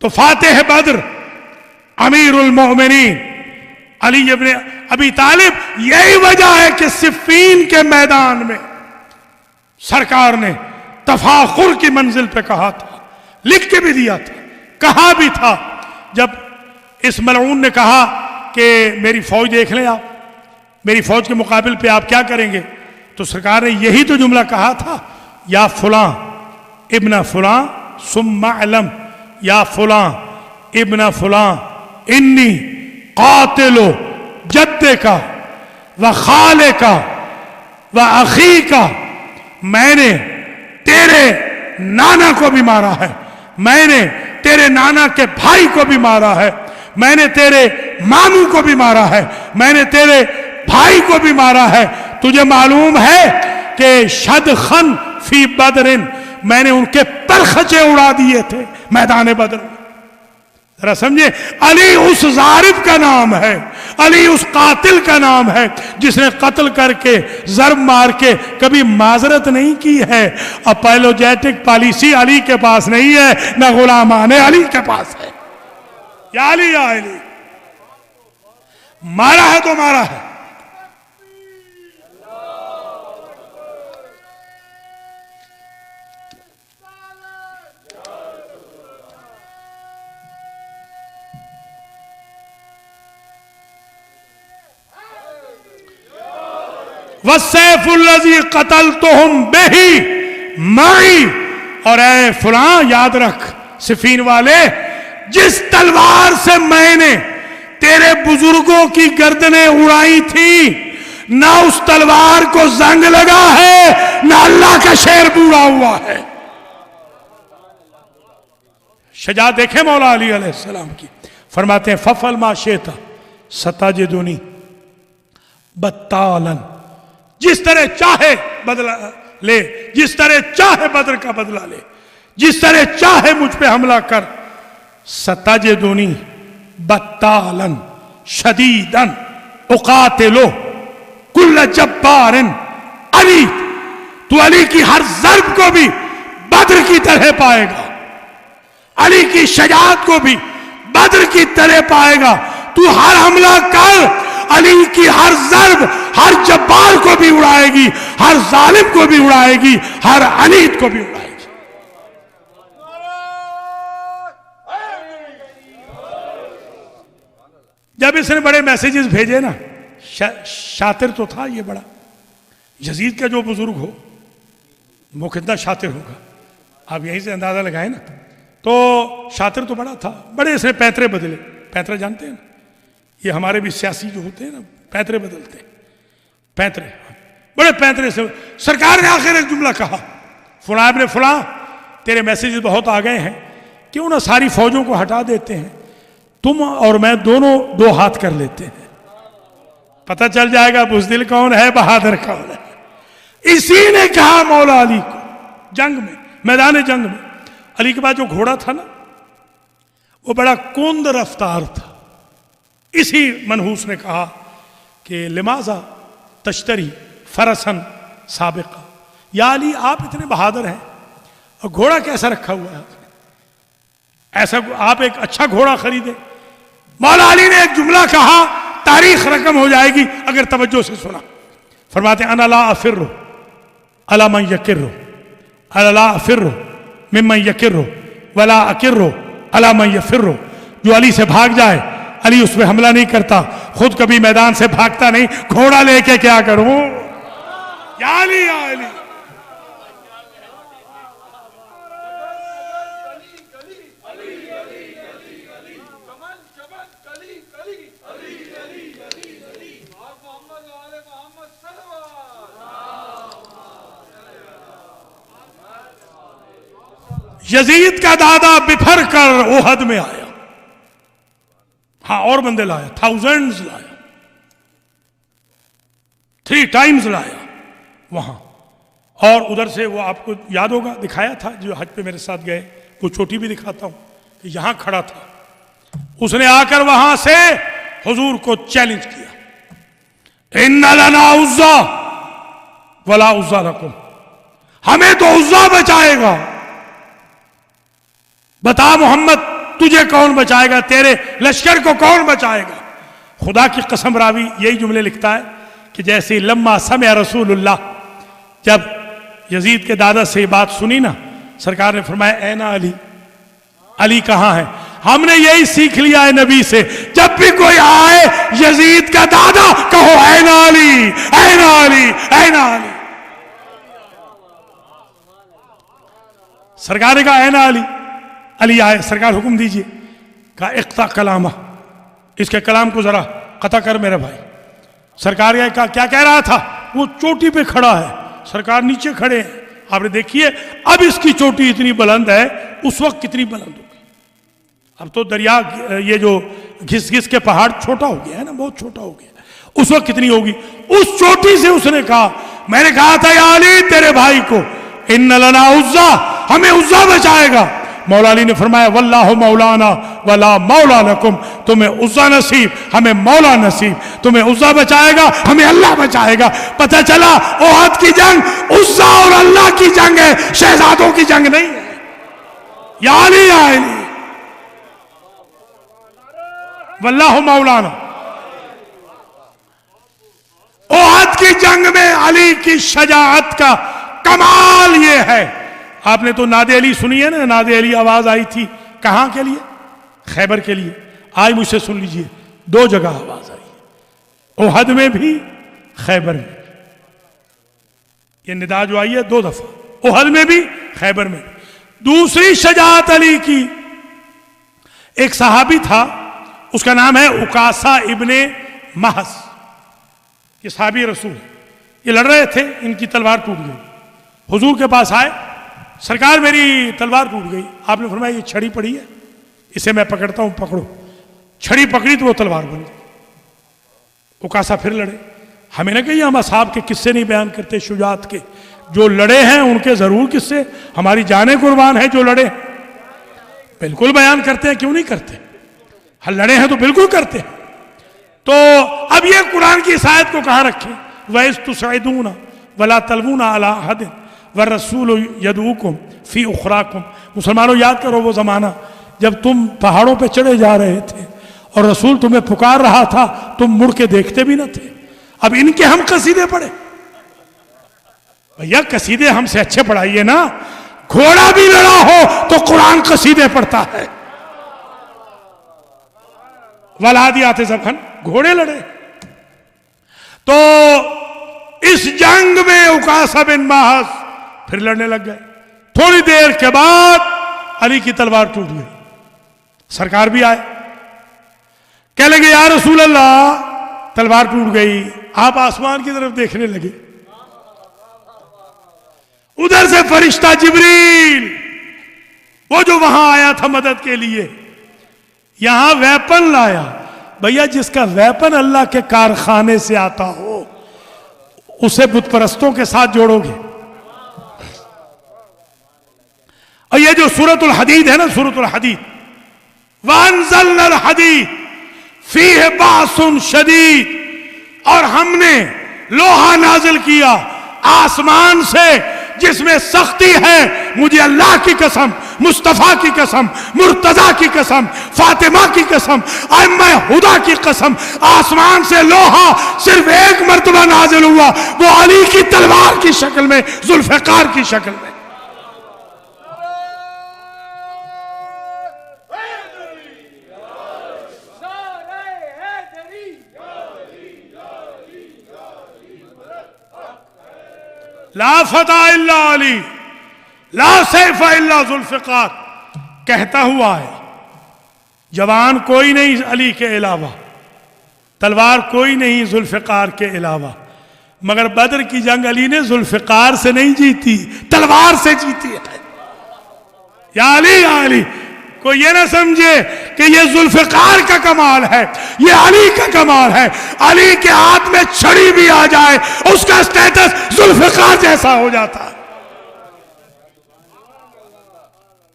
تو فاتح بدر امیر المومنین علی ابن ابی طالب، یہی وجہ ہے کہ صفین کے میدان میں سرکار نے تفاخر کی منزل پہ کہا تھا، لکھ کے بھی دیا تھا، کہا بھی تھا، جب اس ملعون نے کہا کہ میری فوج دیکھ لیں آپ، میری فوج کے مقابل پہ آپ کیا کریں گے، تو سرکار نے یہی تو جملہ کہا تھا، یا فلاں ابن فلاں ثم اعلم، یا فلاں ابن فلاں انی قاتل جدے کا و خالے کا و اخی کا، میں نے تیرے نانا کو بھی مارا ہے، میں نے تیرے نانا کے بھائی کو بھی مارا ہے، میں نے تیرے ماموں کو بھی مارا ہے، میں نے تیرے بھائی کو بھی مارا ہے، تجھے معلوم ہے کہ شدخن فی بدرن، میں نے ان کے پرخچے اڑا دیے تھے میدان بدر میں۔ ذرا سمجھے، علی اس ضارب کا نام ہے، علی اس قاتل کا نام ہے جس نے قتل کر کے ضرب مار کے کبھی معذرت نہیں کی ہے۔ اپولوجیٹک پالیسی علی کے پاس نہیں ہے، نہ غلامان علی کے پاس ہے۔ یا علی یا علی، مارا ہے تو مارا ہے۔ وَالسَّيْفُ الَّذِي قَتَلْتُهُمْ بِهِ مَعِي، اور اے فلاں یاد رکھ صفین والے، جس تلوار سے میں نے تیرے بزرگوں کی گردنیں اڑائی تھی، نہ اس تلوار کو زنگ لگا ہے، نہ اللہ کا شیر بوڑا ہوا ہے۔ شجاعت دیکھیں مولا علی علیہ السلام کی، فرماتے ہیں فَفَلْ مَا شِئْتَ سَتَجِدُنِي بَطَّالًا، جس طرح چاہے بدلہ لے، جس طرح چاہے بدر کا بدلہ لے، جس طرح چاہے مجھ پہ حملہ کر، ستجدنی بطالا شدیدا اقاتلو کل جبار علی، تو علی کی ہر ضرب کو بھی بدر کی طرح پائے گا، علی کی شجاعت کو بھی بدر کی طرح پائے گا، تو ہر حملہ کر، علی کی ہر ضرب ہر جبار کو بھی اڑائے گی، ہر ظالم کو بھی اڑائے گی، ہر عنید کو بھی اڑائے گی۔ جب اس نے بڑے میسیجز بھیجے نا، شاطر تو تھا یہ بڑا، یزید کا جو بزرگ ہو وہ کتنا شاطر ہوگا، آپ یہیں سے اندازہ لگائیں نا، تو شاطر تو بڑا تھا، بڑے اس نے پینترے بدلے، پینترے جانتے ہیں نا، یہ ہمارے بھی سیاسی جو ہوتے ہیں نا پینترے بدلتے ہیں، پینترے، بڑے پینترے سے سرکار نے آخر ایک جملہ کہا، فلاں ابن فلاں تیرے میسیجز بہت آ گئے ہیں، کیوں نہ ساری فوجوں کو ہٹا دیتے ہیں، تم اور میں دونوں دو ہاتھ کر لیتے ہیں، پتہ چل جائے گا بزدل کون ہے، بہادر کون ہے۔ اسی نے کہا مولا علی کو جنگ میں، میدان جنگ میں، علی کے بعد جو گھوڑا تھا نا وہ بڑا کند رفتار تھا، اسی منحوس نے کہا کہ لماذا تشتری فرسن سابقہ، یا علی آپ اتنے بہادر ہیں اور گھوڑا کیسا رکھا ہوا ہے آپ نے، ایسا آپ ایک اچھا گھوڑا خریدیں۔ مولا علی نے ایک جملہ کہا، تاریخ رقم ہو جائے گی اگر توجہ سے سنا، فرماتے ہیں انا لا افر علی من یکر، انا لا افر ممن یکر ولا اکر علی من یفر، جو علی سے بھاگ جائے علی اس پہ حملہ نہیں کرتا، خود کبھی میدان سے بھاگتا نہیں، گھوڑا لے کے کیا کروں، یا علی یا علی۔ یزید کا دادا بپھر کر احد میں آیا، ہاں اور بندے لایا، تھاؤزنڈز لایا، 3 ٹائمز لایا وہاں، اور ادھر سے وہ آپ کو یاد ہوگا دکھایا تھا جو حج پہ میرے ساتھ گئے، وہ چوٹی بھی دکھاتا ہوں کہ یہاں کھڑا تھا، اس نے آ کر وہاں سے حضور کو چیلنج کیا، ان لنا عزا ولا عزا لکم، ہمیں تو عزا بچائے گا، بتا محمد تجھے کون بچائے گا؟ تیرے لشکر کو کون بچائے گا؟ خدا کی قسم راوی یہی جملے لکھتا ہے کہ جیسے لما سمع رسول اللہ، جب یزید کے دادا سے یہ بات سنی نا، سرکار نے فرمایا اے علی، علی کہاں ہے؟ ہم نے یہی سیکھ لیا ہے نبی سے، جب بھی کوئی آئے یزید کا دادا کہو اے علی، اے علی، اے علی۔ سرکار نے کہا اے علی، علی آئے، سرکار حکم دیجئے، کہا اقطع کلامہ، اس کے کلام کو ذرا قطع کر میرے بھائی۔ سرکار نے کہا کیا کہہ رہا تھا؟ وہ چوٹی پہ کھڑا ہے، سرکار نیچے کھڑے ہیں، آپ نے دیکھیے اب اس کی چوٹی اتنی بلند ہے، اس وقت کتنی بلند ہوگی؟ اب تو دریا یہ جو گھس گھس کے پہاڑ چھوٹا ہو گیا ہے نا، بہت چھوٹا ہو گیا، اس وقت کتنی ہوگی؟ اس چوٹی سے اس نے کہا، میں نے کہا تھا یا علی تیرے بھائی کو ان لنا عزا، ہمیں عزا بچائے گا۔ مولا علی نے فرمایا واللہ مولانا ولا مولا لکم، تمہیں عزا نصیب ہمیں مولا نصیب، تمہیں عزا بچائے گا ہمیں اللہ بچائے گا۔ پتہ چلا احد کی جنگ عزا اور اللہ کی جنگ ہے، شہزادوں کی جنگ نہیں ہے۔ یا علی یا علی، واللہ مولانا۔ احد کی جنگ میں علی کی شجاعت کا کمال یہ ہے، آپ نے تو ناد علی سنی ہے نا، ناد علی آواز آئی تھی کہاں کے لیے؟ خیبر کے لیے۔ آج مجھ سے سن لیجئے، دو جگہ آواز آئی ہے، احد میں بھی خیبر میں۔ یہ ندا جو آئی ہے دو دفعہ، احد میں بھی خیبر میں بھی۔ دوسری شجاعت علی کی، ایک صحابی تھا، اس کا نام ہے اکاسہ ابن محض، یہ صحابی رسول ہے، یہ لڑ رہے تھے، ان کی تلوار ٹوٹ گئی، حضور کے پاس آئے، سرکار میری تلوار ٹوٹ گئی۔ آپ نے فرمایا یہ چھڑی پڑی ہے، اسے میں پکڑتا ہوں، پکڑو۔ چھڑی پکڑی تو وہ تلوار بن گئی۔ اکاسہ پھر لڑے۔ ہمیں نہ کہیے ہم اصحاب کے قصے نہیں بیان کرتے شجاعت کے، جو لڑے ہیں ان کے ضرور قصے، ہماری جانیں قربان ہیں جو لڑے، بالکل بیان کرتے ہیں، کیوں نہیں کرتے؟ ہم لڑے ہیں تو بالکل کرتے ہیں۔ تو اب یہ قرآن کی اس آیت کو کہاں رکھیں؟ وَإِذْ تُسْعِدُونَ وَلَا تَلْوُونَ عَلَىٰ أَحَدٍ وَالرَّسُولُ يَدْعُوكُمْ فِي أُخْرَاكُمْ۔ مسلمانوں یاد کرو وہ زمانہ جب تم پہاڑوں پہ چڑھے جا رہے تھے اور رسول تمہیں پکار رہا تھا، تم مڑ کے دیکھتے بھی نہ تھے۔ اب ان کے ہم قصیدے پڑھے؟ بھیا قصیدے ہم سے اچھے پڑھائیے نا، گھوڑا بھی لڑا ہو تو قرآن قصیدے پڑھتا ہے۔ والعادیات ضبحا، گھوڑے لڑے۔ تو اس جنگ میں اکاسہ بن محض پھر لڑنے لگ گئے۔ تھوڑی دیر کے بعد علی کی تلوار ٹوٹ گئی، سرکار بھی آئے، کہنے لگے یا رسول اللہ تلوار ٹوٹ گئی۔ آپ آسمان کی طرف دیکھنے لگے، ادھر سے فرشتہ جبریل، وہ جو وہاں آیا تھا مدد کے لیے، یہاں ویپن لایا۔ بھیا جس کا ویپن اللہ کے کارخانے سے آتا ہو اسے بت پرستوں کے ساتھ جوڑو گے؟ اور یہ جو سورۃ الحدید ہے نا، سورۃ الحدید، وَأَنزَلْنَا الْحَدِيدَ فِيهِ بَأْسٌ شَدِيدٌ، اور ہم نے لوہا نازل کیا آسمان سے جس میں سختی ہے۔ مجھے اللہ کی قسم، مصطفیٰ کی قسم، مرتضیٰ کی قسم، فاطمہ کی قسم، ائمہ ہدیٰ کی قسم، آسمان سے لوہا صرف ایک مرتبہ نازل ہوا، وہ علی کی تلوار کی شکل میں، ذوالفقار کی شکل میں۔ لا فتح الا علی، لا سیف الا ذوالفقار، کہتا ہوا ہے جوان کوئی نہیں علی کے علاوہ، تلوار کوئی نہیں ذوالفقار کے علاوہ، مگر بدر کی جنگ علی نے ذوالفقار سے نہیں جیتی، تلوار سے جیتی ہے۔ یا علی یا علی، کوئی یہ نہ سمجھے کہ یہ ذوالفقار کا کمال ہے، یہ علی کا کمال ہے۔ علی کے ہاتھ میں چھڑی بھی آ جائے اس کا سٹیٹس ذوالفقار جیسا ہو جاتا۔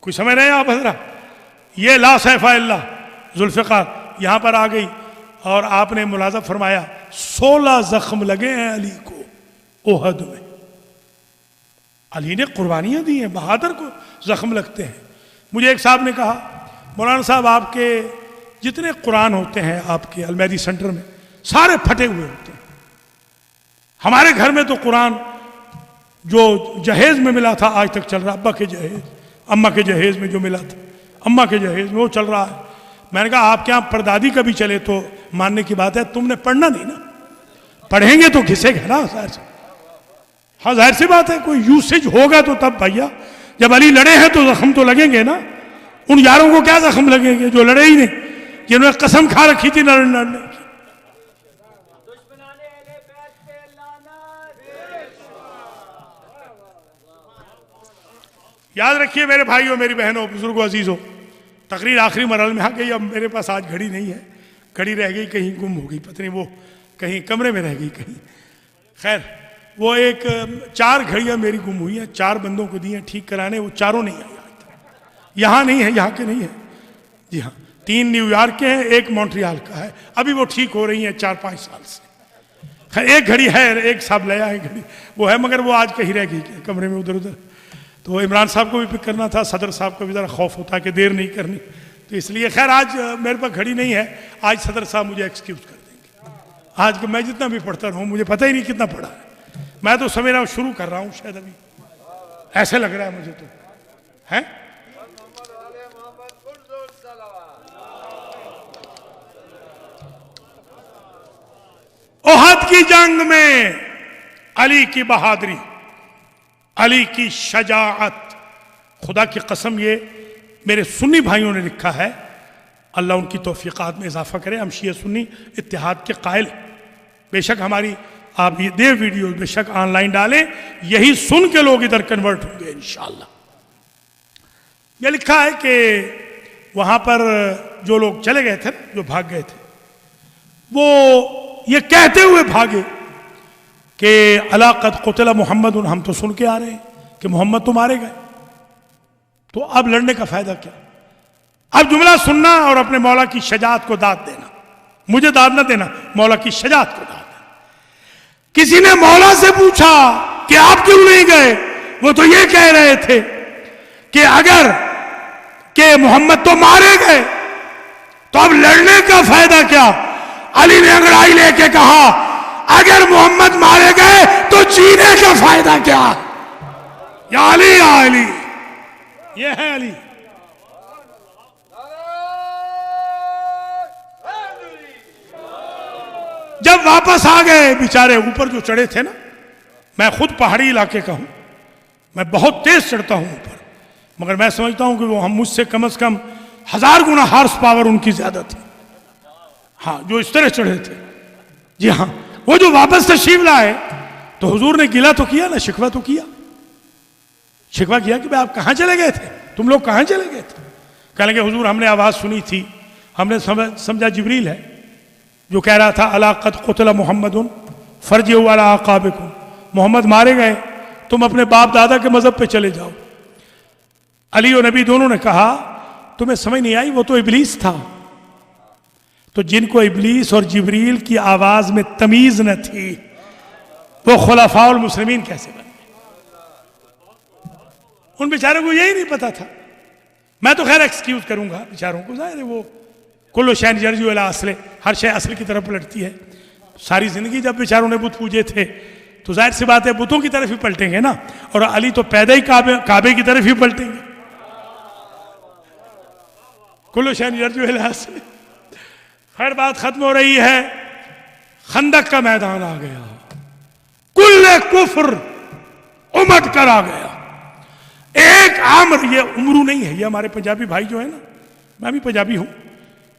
کوئی سمجھ رہے ہیں آپ حضرات؟ یہ لا سیف الا ذوالفقار یہاں پر آ گئی، اور آپ نے ملاحظہ فرمایا 16 زخم لگے ہیں علی کو احد میں۔ علی نے قربانیاں دی ہیں، بہادر کو زخم لگتے ہیں۔ مجھے ایک صاحب نے کہا مولانا صاحب آپ کے جتنے قرآن ہوتے ہیں آپ کے المہدی سینٹر میں سارے پھٹے ہوئے ہوتے ہیں. ہمارے گھر میں تو قرآن جو جہیز میں ملا تھا آج تک چل رہا. ابا کے جہیز اماں کے جہیز میں جو ملا تھا اماں کے جہیز میں وہ چل رہا ہے. میں نے کہا آپ کے یہاں پردادی کا بھی چلے تو ماننے کی بات ہے, تم نے پڑھنا نہیں نا, پڑھیں گے تو گھسے گا نا ظاہر سے. ہاں ظاہر سی بات ہے, کوئی یوسیج ہوگا تو تب بھیا. جب علی لڑے ہیں تو زخم تو لگیں گے نا. ان یاروں کو کیا زخم لگیں گے جو لڑے ہی نہیں, جنہوں نے قسم کھا رکھی تھی لڑنے کی. دشمنان اہل بیت پہ لعنت. یاد رکھیے میرے بھائیوں, میری بہنوں, بزرگوں, عزیزوں, تقریر آخری مرحلے میں آ گئی. اب میرے پاس آج گھڑی نہیں ہے, گھڑی رہ گئی کہیں گم ہو گئی, پتہ نہیں وہ کہیں کمرے میں رہ گئی کہیں. خیر وہ ایک 4 گھڑیاں میری گم ہوئی ہیں, 4 بندوں کو دی ہیں ٹھیک کرانے, وہ چاروں نہیں آئی. یہاں نہیں ہے, یہاں کے نہیں ہیں. جی ہاں, 3 نیو یارک کے ہیں, 1 مونٹریال کا ہے. ابھی وہ ٹھیک ہو رہی ہیں 4-5 سال سے. خیر ایک گھڑی ہے, ایک صاحب لیا ہے گھڑی وہ ہے, مگر وہ آج کہیں رہ گئی کمرے میں ادھر ادھر. تو عمران صاحب کو بھی پک کرنا تھا, صدر صاحب کو بھی ذرا خوف ہوتا ہے کہ دیر نہیں کرنی, تو اس لیے خیر آج میرے پاس گھڑی نہیں ہے. آج صدر صاحب مجھے ایکسکیوز کر دیں گے. آج میں جتنا بھی پڑھتا رہوں مجھے پتہ ہی نہیں کتنا پڑھا ہے. میں تو سمجھ رہا ہوں شروع کر رہا ہوں شاید, ابھی ایسے لگ رہا ہے مجھے تو ہے. احد کی جنگ میں علی کی بہادری, علی کی شجاعت, خدا کی قسم یہ میرے سنی بھائیوں نے لکھا ہے, اللہ ان کی توفیقات میں اضافہ کرے. ہم شیعہ سنی اتحاد کے قائل, بے شک ہماری آپ یہ دے ویڈیو بے شک آن لائن ڈالیں, یہی سن کے لوگ ادھر کنورٹ ہوں گے انشاءاللہ. یہ لکھا ہے کہ وہاں پر جو لوگ چلے گئے تھے, جو بھاگ گئے تھے, وہ یہ کہتے ہوئے بھاگے کہ الا قد قتل محمد, ہم تو سن کے آ رہے ہیں کہ محمد تو مارے گئے, تو اب لڑنے کا فائدہ کیا. اب جملہ سننا اور اپنے مولا کی شجاعت کو داد دینا, مجھے داد نہ دینا, مولا کی شجاعت کو داد دینا. کسی نے مولا سے پوچھا کہ آپ کیوں نہیں گئے, وہ تو یہ کہہ رہے تھے کہ اگر کہ محمد تو مارے گئے تو اب لڑنے کا فائدہ کیا. علی نے انگڑائی لے کے کہا اگر محمد مارے گئے تو جینے کا فائدہ کیا. یا علی, یا علی, یہ ہے علی. جب واپس آ گئے بیچارے, اوپر جو چڑھے تھے نا, میں خود پہاڑی علاقے کا ہوں, میں بہت تیز چڑھتا ہوں اوپر, مگر میں سمجھتا ہوں کہ وہ ہم مجھ سے کم از کم 1000 گنا ہارس پاور ان کی زیادہ تھی. ہاں جو اس طرح چڑھے تھے. جی ہاں, وہ جو واپس تشریف لائے تو حضور نے گلہ تو کیا نا, شکوہ تو کیا, شکوہ کیا کہ آپ کہاں چلے گئے تھے, تم لوگ کہاں چلے گئے تھے. کہنے لگے حضور ہم نے آواز سنی تھی, ہم نے سمجھا جبریل ہے جو کہہ رہا تھا الا قد قتل محمد فرجعوا علی اعقابکم, محمد مارے گئے, تم اپنے باپ دادا کے مذہب پہ چلے جاؤ. علی و نبی دونوں نے کہا تمہیں سمجھ نہیں آئی, وہ تو ابلیس تھا. تو جن کو ابلیس اور جبریل کی آواز میں تمیز نہ تھی وہ خلفاء المسلمین کیسے بنے. ان بیچاروں کو یہی نہیں پتا تھا. میں تو خیر ایکسکیوز کروں گا بیچاروں کو, ظاہر ہے وہ کلو شین یرجو الی اصل, ہر شے اصل کی طرف پلٹتی ہے. ساری زندگی جب بیچاروں نے بت پوجے تھے تو ظاہر سی بات ہے بتوں کی طرف ہی پلٹیں گے نا, اور علی تو پیدا ہی کعبے کی طرف ہی پلٹیں گے. کلو شین یرجو الی اصل. خیر بات ختم ہو رہی ہے, خندق کا میدان آ گیا, کل کفر امٹ کر آ گیا. ایک عامر, یہ عمرو نہیں ہے, یہ ہمارے پنجابی بھائی جو ہے نا, میں بھی پنجابی ہوں,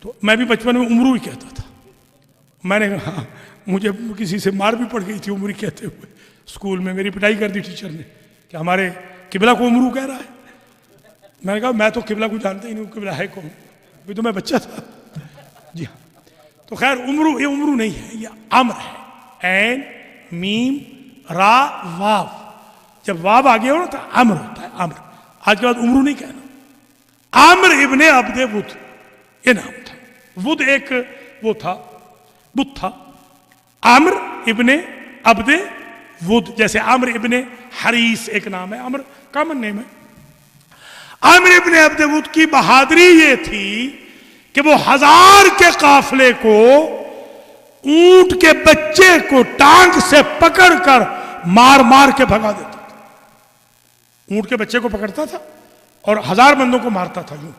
تو میں بھی بچپن میں عمرو ہی کہتا تھا. میں نے کہا مجھے کسی سے مار بھی پڑ گئی تھی عمری کہتے ہوئے, اسکول میں میری پٹائی کر دی ٹیچر نے کہ ہمارے قبلہ کو عمرو کہہ رہا ہے. میں نے کہا میں تو قبلہ کو جانتا ہی نہیں ہوں, قبلہ ہے کون, ابھی تو میں بچہ تھا. جی ہاں, تو خیر عمرو, یہ عمرو نہیں ہے, یہ عمر ہے, عین میم را واو. جب واو آ گیا ہو نا تو عمر ہوتا ہے, عمر. آج کے بعد عمرو نہیں کہنا. عامر ابن عبد ود یہ نام تھا. ود ایک وہ تھا, بت تھا. عامر ابن عبد ود, جیسے عامر ابن حریس ایک نام ہے, عامر کامن نیم ہے. عامر ابن عبد ود کی بہادری یہ تھی کہ وہ 1000 کے قافلے کو اونٹ کے بچے کو ٹانگ سے پکڑ کر مار مار کے بھگا دیتا تھا. اونٹ کے بچے کو پکڑتا تھا اور 1000 بندوں کو مارتا تھا یوں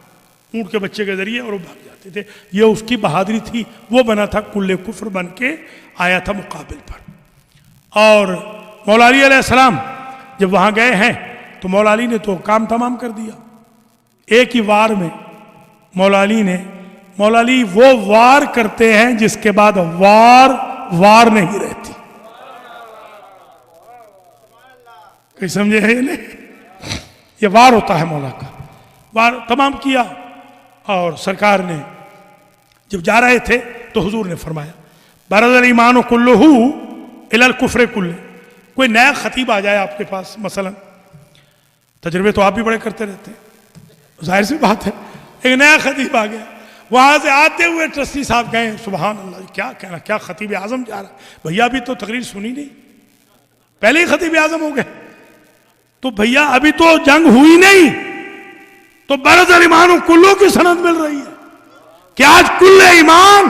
اونٹ کے بچے کے ذریعے, اور وہ بھاگ جاتے تھے. یہ اس کی بہادری تھی. وہ بنا تھا کل کفر بن کے آیا تھا مقابل پر. اور مولا علی علیہ السلام جب وہاں گئے ہیں تو مولا علی نے تو کام تمام کر دیا. ایک ہی وار میں مولا علی وہ وار کرتے ہیں جس کے بعد وار نہیں رہتی. کوئی سمجھے ہے نہیں؟ یہ وار ہوتا ہے مولا کا. وار تمام کیا اور سرکار نے جب جا رہے تھے تو حضور نے فرمایا برز الایمان کلہ الی الکفر کلہ. کوئی نیا خطیب آ جائے آپ کے پاس مثلا, تجربے تو آپ بھی بڑے کرتے رہتے ہیں, ظاہر سی بات ہے, ایک نیا خطیب آ گیا, وہاں سے آتے ہوئے ٹرسٹی صاحب کہیں سبحان اللہ کیا کہنا, کیا خطیب اعظم جا رہا ہے. بھیا ابھی تو تقریر سنی نہیں, پہلے ہی خطیب اعظم ہو گئے. تو بھیا ابھی تو جنگ ہوئی نہیں, تو برز الایمان کلو کی سند مل رہی ہے کہ آج کل ایمان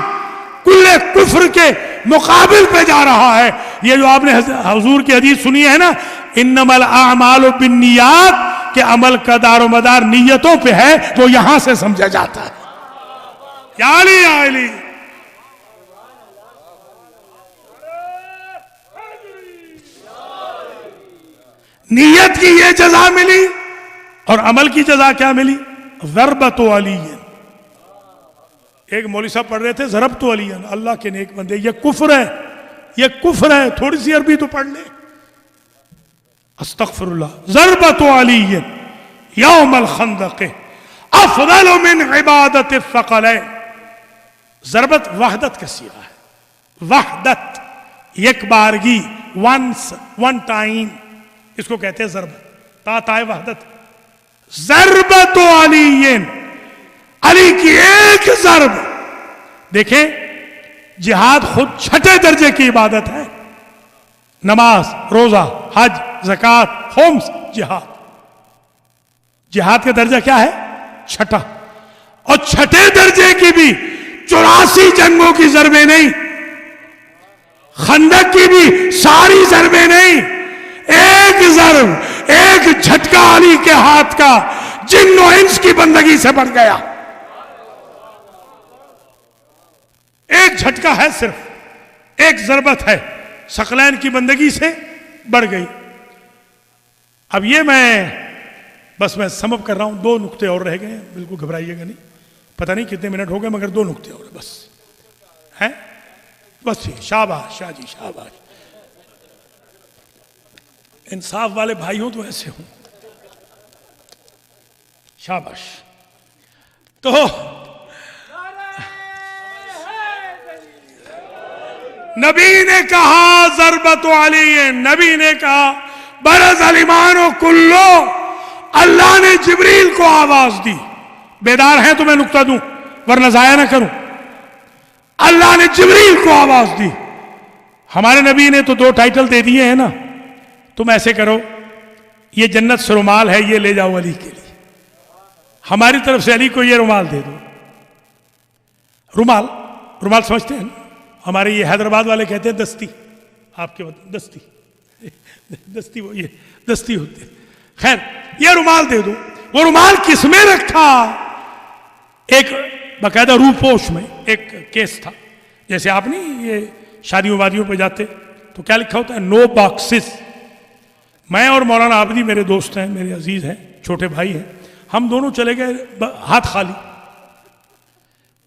کل کفر کے مقابل پہ جا رہا ہے. یہ جو آپ نے حضور کی حدیث سنی ہے نا, انما الاعمال بالنیات, کہ عمل کا دار و مدار نیتوں پہ ہے, وہ یہاں سے سمجھا جاتا ہے. یا علی یا علی. نیت کی یہ جزا ملی اور عمل کی جزا کیا ملی؟ ضربت علی. ایک مولوی صاحب پڑھ رہے تھے ضربت علی, اللہ کے نیک بندے, یہ کفر ہے, یہ کفر ہے. تھوڑی سی عربی تو پڑھ لیں. استغفر اللہ. ضربت علی یوم الخندق افضل من عبادت الثقلین. ضربت وحدت کا صیغہ ہے, وحدت, یک بارگی, ونس, ون ٹائم, اس کو کہتے ہیں ضربت. تا تائے وحدت. ضربت علی, علی کی ایک ضرب. دیکھیں جہاد خود 6 درجے کی عبادت ہے. نماز, روزہ, حج, زکوٰۃ, خمس, جہاد. جہاد کا درجہ کیا ہے؟ 6. اور 6 درجے کی بھی 84 جنگوں کی ضربیں نہیں, خندق کی بھی ساری ضربیں نہیں, ایک ضرب, ایک جھٹکا علی کے ہاتھ کا جن و انس کی بندگی سے بڑھ گیا. ایک جھٹکا ہے, صرف ایک ضربت ہے, ثقلین کی بندگی سے بڑھ گئی. اب یہ میں سمپ کر رہا ہوں, 2 نقطے اور رہ گئے ہیں, بالکل گھبرائیے گا نہیں. پتہ نہیں کتنے منٹ ہو گئے, مگر 2 نقطے اور بس ہیں, بس. شاباش شاہ جی, شاباش. انصاف والے بھائی ہوں تو ایسے ہوں. شاباش. تو نبی نے کہا ضربت علی, نبی نے کہا برز الایمان کلو. اللہ نے جبریل کو آواز دی. بیدار ہیں تو میں نقطہ دوں ورنہ ضائع نہ کروں. اللہ نے جبریل کو آواز دی. ہمارے نبی نے تو 2 ٹائٹل دے دیے ہیں نا, تم ایسے کرو, یہ جنت سے رومال ہے, یہ لے جاؤ علی کے لیے. ہماری طرف سے علی کو یہ رومال دے دو. رومال سمجھتے ہیں نا, ہمارے یہ حیدرآباد والے کہتے ہیں دستی. آپ کے دستی, دستی وہ یہ دستی ہوتی ہے. خیر, یہ رومال دے دو. وہ رومال کس میں رکھا؟ ایک باقاعدہ روپوش میں ایک کیس تھا. جیسے آپ نہیں یہ شادیوں وادیوں پہ جاتے تو کیا لکھا ہوتا ہے؟ نو باکسز. میں اور مولانا عابدی میرے دوست ہیں, میرے عزیز ہیں, چھوٹے بھائی ہیں. ہم دونوں چلے گئے ہاتھ خالی,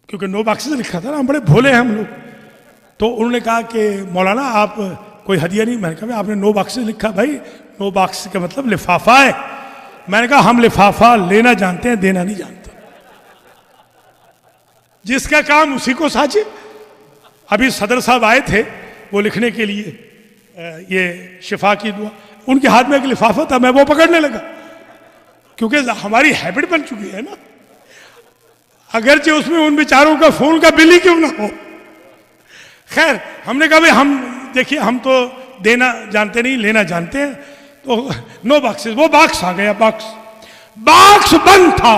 کیونکہ نو باکسز لکھا تھا نا, ہم بڑے بھولے ہیں ہم لوگ. تو انہوں نے کہا کہ مولانا آپ کوئی ہدیہ نہیں. میں نے کہا آپ نے نو باکسز لکھا. بھائی نو باکس کا مطلب لفافہ ہے. میں نے کہا ہم لفافہ لینا جانتے ہیں, دینا نہیں جانتے. جس کا کام اسی کو ساجے. ابھی صدر صاحب آئے تھے وہ لکھنے کے لیے یہ شفا کی دعا, ان کے ہاتھ میں ایک لفافہ تھا, میں وہ پکڑنے لگا کیونکہ ہماری ہیبٹ بن چکی ہے نا. اگرچہ اس میں ان بیچاروں کا فون کا بل ہی کیوں نہ ہو. خیر, ہم نے کہا بھائی ہم دیکھیے ہم تو دینا جانتے نہیں, لینا جانتے ہیں. تو نو باکسز, وہ باکس آ گیا. باکس باکس بند تھا،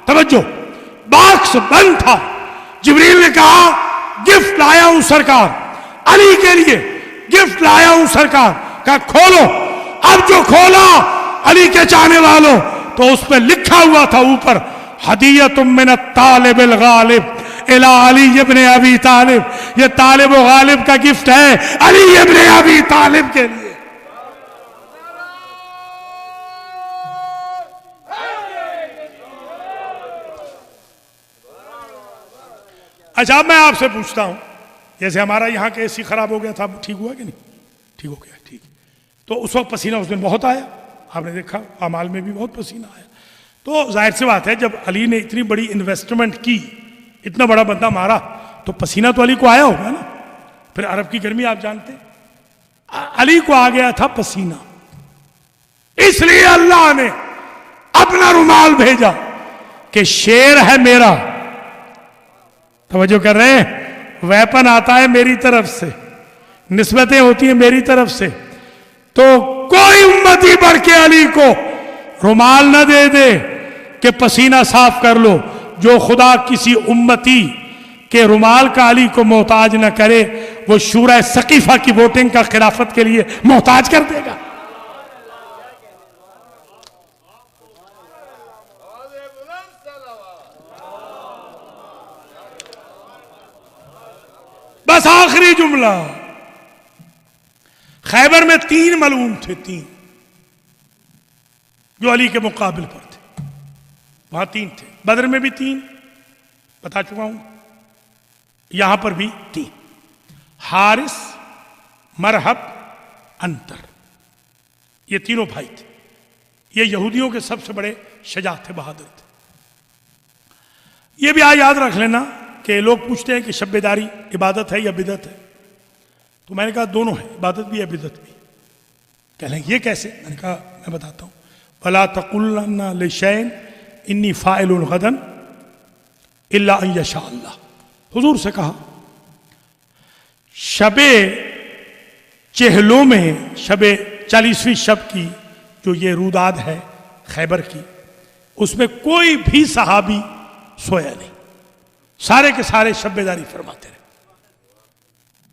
توجہ، باکس بند تھا. جبریل نے کہا گفٹ لایا ہوں سرکار، علی کے لیے گفٹ لایا ہوں سرکار. کہا کھولو. اب جو کھولا علی کے چاہنے والوں تو اس پہ لکھا ہوا تھا اوپر ہدیۃ من الطالب الغالب الی علی ابن ابی طالب. یہ طالب و غالب کا گفٹ ہے علی ابن ابی طالب کے لیے. اچھا اب میں آپ سے پوچھتا ہوں، جیسے ہمارا یہاں کے اے سی خراب ہو گیا تھا، ٹھیک ہوا کہ نہیں؟ ٹھیک ہو گیا. ٹھیک. تو اس وقت پسینہ اس دن بہت آیا، آپ نے دیکھا اعمال میں بھی بہت پسینہ آیا. تو ظاہر سی بات ہے جب علی نے اتنی بڑی انویسٹمنٹ کی، اتنا بڑا بندہ مارا، تو پسینہ تو علی کو آیا ہوگا نا. پھر عرب کی گرمی آپ جانتے ہیں، علی کو آ گیا تھا پسینہ. اس لیے اللہ نے اپنا رومال بھیجا کہ شیر ہے میرا، توجہ کر رہے ہیں، ویپن آتا ہے میری طرف سے، نسبتیں ہوتی ہیں میری طرف سے. تو کوئی امتی بڑھ کے علی کو رومال نہ دے دے کہ پسینہ صاف کر لو. جو خدا کسی امتی کے رومال کا علی کو محتاج نہ کرے، وہ شورى ثقیفہ کی ووٹنگ کا خلافت کے لیے محتاج کر دے گا. بس آخری جملہ، خیبر میں 3 ملعون تھے، 3 جو علی کے مقابل پر تھے. وہاں 3 تھے، بدر میں بھی 3 بتا چکا ہوں، یہاں پر بھی 3. حارث، مرحب، انتر، یہ تینوں بھائی تھے. یہ یہودیوں کے سب سے بڑے شجاع تھے، بہادر تھے. یہ بھی یاد رکھ لینا کہ لوگ پوچھتے ہیں کہ شب بیداری عبادت ہے یا بدعت ہے. تو میں نے کہا دونوں ہیں، عبادت بھی ہے بدعت بھی. کہہ لیں یہ کیسے؟ میں نے کہا میں بتاتا ہوں. وَلَا تَقُلَّنَّ لِشَيْءٍ إِنِّي فَاعِلٌ غَدًا إِلَّا أَن يَشَاءَ اللَّهُ. حضور سے کہا شب چہلوں میں، شب 40ویں شب کی جو یہ روداد ہے خیبر کی، اس میں کوئی بھی صحابی سویا نہیں، سارے کے سارے شب بیداری فرماتے رہے.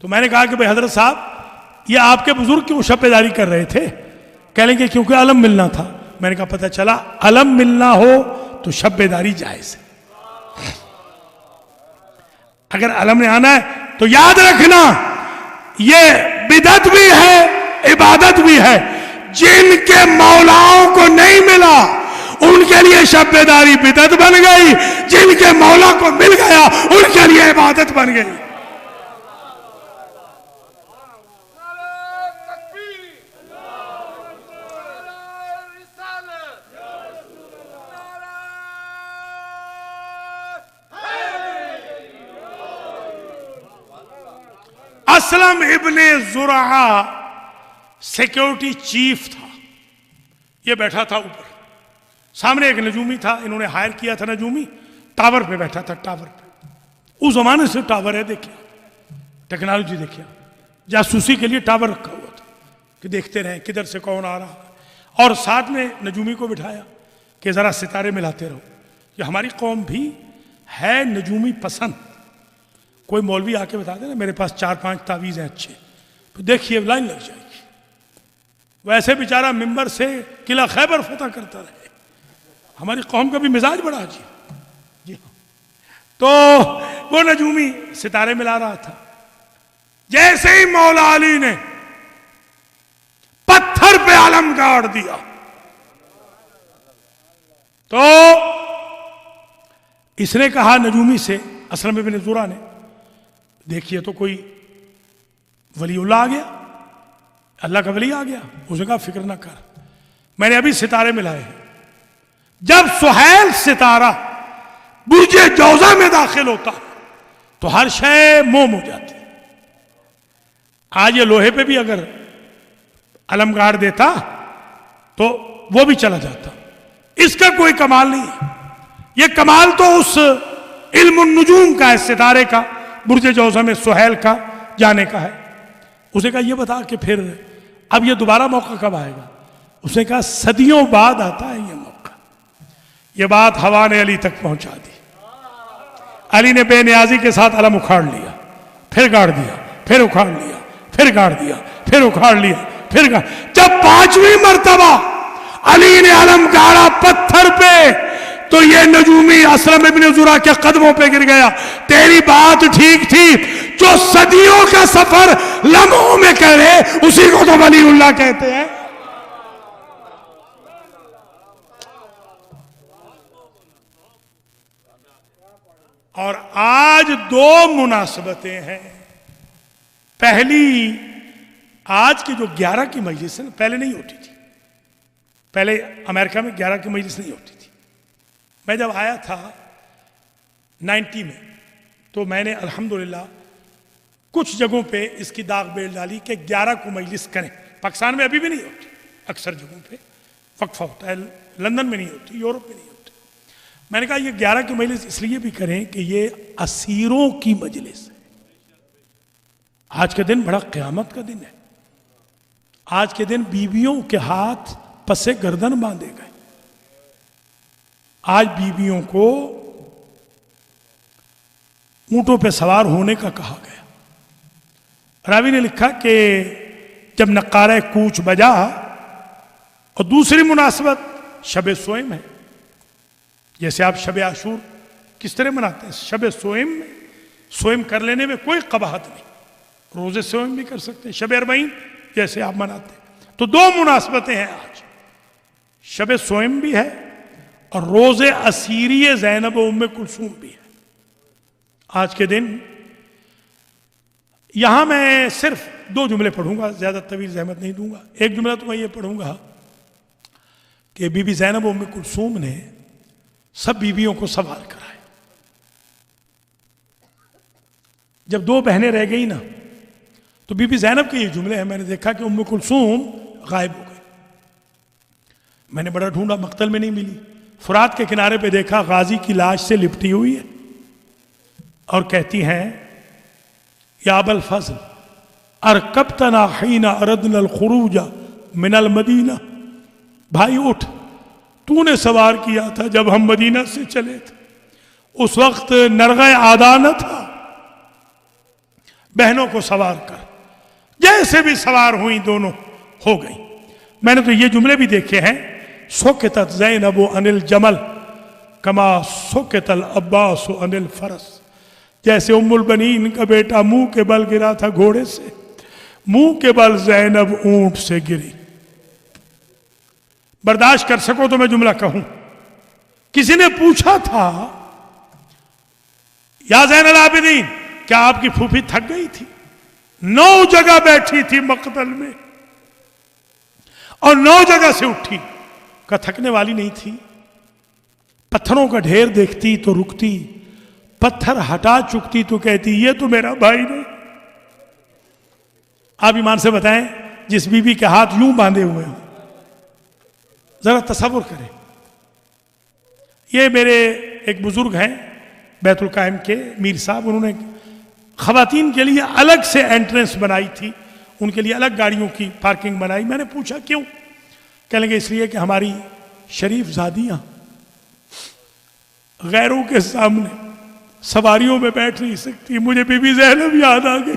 تو میں نے کہا کہ بھئی حضرت صاحب یہ آپ کے بزرگ کیوں شب بیداری کر رہے تھے؟ کہہ لیں کہ کیونکہ علم ملنا تھا. میں نے کہا پتہ چلا علم ملنا ہو تو شب بیداری جائز ہے. اگر علم نے آنا ہے تو یاد رکھنا یہ بدعت بھی ہے عبادت بھی ہے. جن کے مولاؤں کو نہیں ملا ان کے لیے شب بیداری بدعت بن گئی، جن کے مولا کو مل گیا ان کے لیے عبادت بن گئی. اسلم ابن زرعہ سیکیورٹی چیف تھا. یہ بیٹھا تھا اوپر، سامنے ایک نجومی تھا، انہوں نے ہائر کیا تھا نجومی، ٹاور پہ بیٹھا تھا. ٹاور پہ اس زمانے سے ٹاور ہے، دیکھیں ٹیکنالوجی، دیکھیں جاسوسی کے لیے ٹاور رکھا ہوا تھا کہ دیکھتے رہیں کدھر سے کون آ رہا ہے. اور ساتھ میں نجومی کو بٹھایا کہ ذرا ستارے ملاتے رہو. کہ ہماری قوم بھی ہے نجومی پسند. کوئی مولوی آ کے بتا دے نا میرے پاس 4-5 تعویذ ہیں اچھے، تو دیکھیے لائن لگ جائے گی. ویسے بیچارہ ممبر سے قلعہ خیبر فتح کرتا رہے. ہماری قوم کا بھی مزاج بڑا عجیب. جی ہاں. تو وہ نجومی ستارے ملا رہا تھا. جیسے ہی مولا علی نے پتھر پہ علم گاڑ دیا تو اس نے کہا نجومی سے، اسلم ابن زرعہ نے، دیکھیے تو کوئی ولی اللہ آ گیا، اللہ کا ولی آ گیا. اس نے کہا فکر نہ کر، میں نے ابھی ستارے ملائے ہیں. جب سہیل ستارہ برج جوزہ میں داخل ہوتا تو ہر شے موم ہو جاتی. آج یہ لوہے پہ بھی اگر علم گاڑ دیتا تو وہ بھی چلا جاتا. اس کا کوئی کمال نہیں ہے. یہ کمال تو اس علم النجوم کا ہے، ستارے کا، برج جوزہ میں سہیل کا جانے کا ہے. اس نے کہا یہ بتا کہ پھر اب یہ دوبارہ موقع کب آئے گا؟ اس نے کہا صدیوں بعد آتا ہے یہ موقع. یہ بات ہوا نے علی تک پہنچا دی. علی نے بے نیازی کے ساتھ علم اکھاڑ لیا، پھر گاڑ دیا، پھر اکھاڑ لیا، پھر گاڑ دیا، پھر اکھاڑ لیا، پھر گاڑ. جب 5ویں مرتبہ علی نے علم گاڑا پتھر پہ تو یہ نجومی اسلم ابن زرع کے قدموں پہ گر گیا. تیری بات ٹھیک تھی، جو صدیوں کا سفر لمحوں میں کرے اسی کو تو ولی اللہ کہتے ہیں. اور آج 2 مناسبتیں ہیں. پہلی، آج کی جو 11 کی مجلس ہے، پہلے نہیں ہوتی تھی. پہلے امریکہ میں 11 کی مجلس نہیں ہوتی تھی. میں جب آیا تھا 90 میں تو میں نے الحمدللہ کچھ جگہوں پہ اس کی داغ بیل ڈالی کہ 11 کو مجلس کریں. پاکستان میں ابھی بھی نہیں ہوتی، اکثر جگہوں پہ وقفہ ہوتا ہے. لندن میں نہیں ہوتی، یورپ میں نہیں ہوتی. میں نے کہا یہ 11 کی مجلس اس لیے بھی کریں کہ یہ اسیروں کی مجلس ہے. آج کے دن بڑا قیامت کا دن ہے. آج کے دن بیویوں کے ہاتھ پسے گردن باندھے گئے. آج بیویوں کو اونٹوں پہ سوار ہونے کا کہا گیا. راوی نے لکھا کہ جب نقارہ کوچ بجا، اور دوسری مناسبت شب سوئم ہے. جیسے آپ شب عاشور کس طرح مناتے ہیں، شب سوئم میں سوئم کر لینے میں کوئی قباحت نہیں، روزے سوئم بھی کر سکتے ہیں. شب اربعین جیسے آپ مناتے ہیں. تو 2 مناسبتیں ہیں آج، شب سوئم بھی ہے اور روزے اسیری زینب و ام کلثوم بھی ہے. آج کے دن یہاں میں صرف 2 جملے پڑھوں گا، زیادہ طویل زحمت نہیں دوں گا. ایک جملہ تو میں یہ پڑھوں گا کہ بی بی زینب و ام کلثوم نے سب بیویوں کو سوار کرائے. جب 2 بہنیں رہ گئی نا تو بی بی زینب کے یہ جملے ہیں. میں نے دیکھا کہ ام کلثوم غائب ہو گئی. میں نے بڑا ڈھونڈا، مقتل میں نہیں ملی. فرات کے کنارے پہ دیکھا غازی کی لاش سے لپٹی ہوئی ہے اور کہتی ہیں یا ابا الفضل ارکبتنا حین اردنا الخروج من المدینہ. بھائی اٹھ، تو نے سوار کیا تھا جب ہم مدینہ سے چلے تھے. اس وقت نرغہ آدھا نہ تھا. بہنوں کو سوار کر. جیسے بھی سوار ہوئیں دونوں ہو گئی. میں نے تو یہ جملے بھی دیکھے ہیں، سکتت زینب عن الجمل کما سکت العباس عن الفرس. جیسے ام البنین کا بیٹا منہ کے بل گرا تھا گھوڑے سے، منہ کے بل زینب اونٹ سے گری. برداشت کر سکو تو میں جملہ کہوں. کسی نے پوچھا تھا یا زین العابدین کیا آپ کی پھوپھی تھک گئی تھی؟ 9 جگہ بیٹھی تھی مقتل میں اور 9 جگہ سے اٹھی. کہ تھکنے والی نہیں تھی. پتھروں کا ڈھیر دیکھتی تو رکتی، پتھر ہٹا چکتی تو کہتی یہ تو میرا بھائی نہیں. آپ ایمان سے بتائیں جس بی بی کے ہاتھ یوں باندھے ہوئے ہوں، ذرا تصور کریں. یہ میرے ایک بزرگ ہیں بیت القائم کے میر صاحب، انہوں نے خواتین کے لیے الگ سے انٹرنس بنائی تھی، ان کے لیے الگ گاڑیوں کی پارکنگ بنائی. میں نے پوچھا کیوں؟ کہنے لگے اس لیے کہ ہماری شریف زادیاں غیروں کے سامنے سواریوں میں بیٹھ نہیں سکتی. مجھے بی بی زینب یاد آ گئی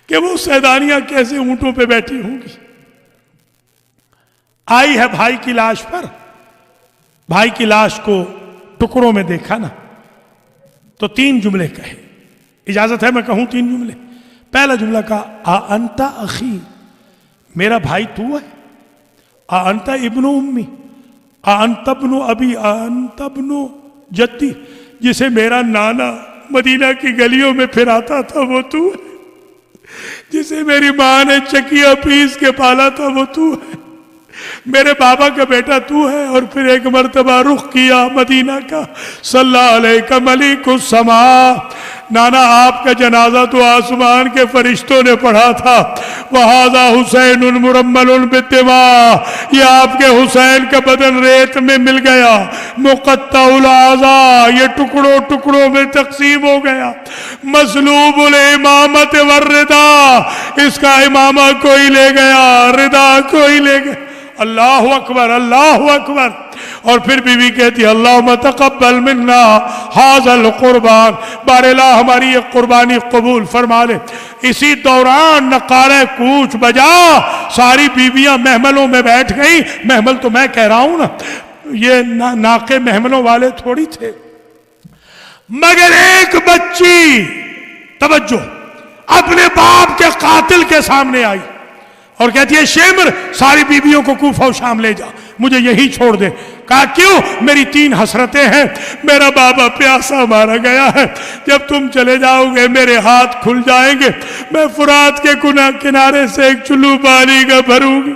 کہ وہ سیدانیاں کیسے اونٹوں پہ بیٹھی ہوں گی. آئی ہے بھائی کی لاش پر، بھائی کی لاش کو ٹکڑوں میں دیکھا نا تو 3 جملے کہے. اجازت ہے میں کہوں 3 جملے؟ پہلا جملہ کہا انت اخی، میرا بھائی تو ہے. انت ابن امی، انت ابن ابی، انت ابن جدی. جسے میرا نانا مدینہ کی گلیوں میں پھراتا تھا وہ تو ہے. جسے میری ماں نے چکیا پیس کے پالا تھا وہ تو ہے. میرے بابا کا بیٹا تو ہے. اور پھر ایک مرتبہ رخ کیا مدینہ کا. صلی علیہ ملک السماء، نانا آپ کا جنازہ تو آسمان کے فرشتوں نے پڑھا تھا. وَهَذَا حُسَيْنٌ مُرَمَّلٌ بِالدِّمَاءِ، یہ آپ کے حسین کا بدن ریت میں مل گیا. مُقَطَّعُ الْأَعْضَاء، یہ ٹکڑوں ٹکڑوں میں تقسیم ہو گیا. مَصْلُوبُ الْإِمَامَةِ وَالرِّضَا، اس کا امامہ کوئی لے گیا، رضا کوئی لے گیا. اللہ اکبر، اللہ اکبر. اور پھر بیوی کہتی ہے اللہم تقبل منا ھذا القربان، بار الہ ہماری یہ قربانی قبول فرما لے۔ اسی دوران نقارہ کوچ بجا، ساری بیویاں محملوں میں بیٹھ گئیں۔ محمل تو میں کہہ رہا ہوں نا، یہ ناقے محملوں والے تھوڑی تھے، مگر ایک بچی توجہ اپنے باپ کے قاتل کے سامنے آئی اور کہتی ہے شمر ساری بیویوں کو کوفہ و شام لے جا، مجھے یہی چھوڑ دے۔ کہا کیوں؟ میری 3 حسرتیں ہیں، میرا بابا پیاسا مارا گیا ہے، جب تم چلے جاؤ گے میرے ہاتھ کھل جائیں گے، میں فرات کے کنارے سے ایک چلو پانی کا بھروں گی،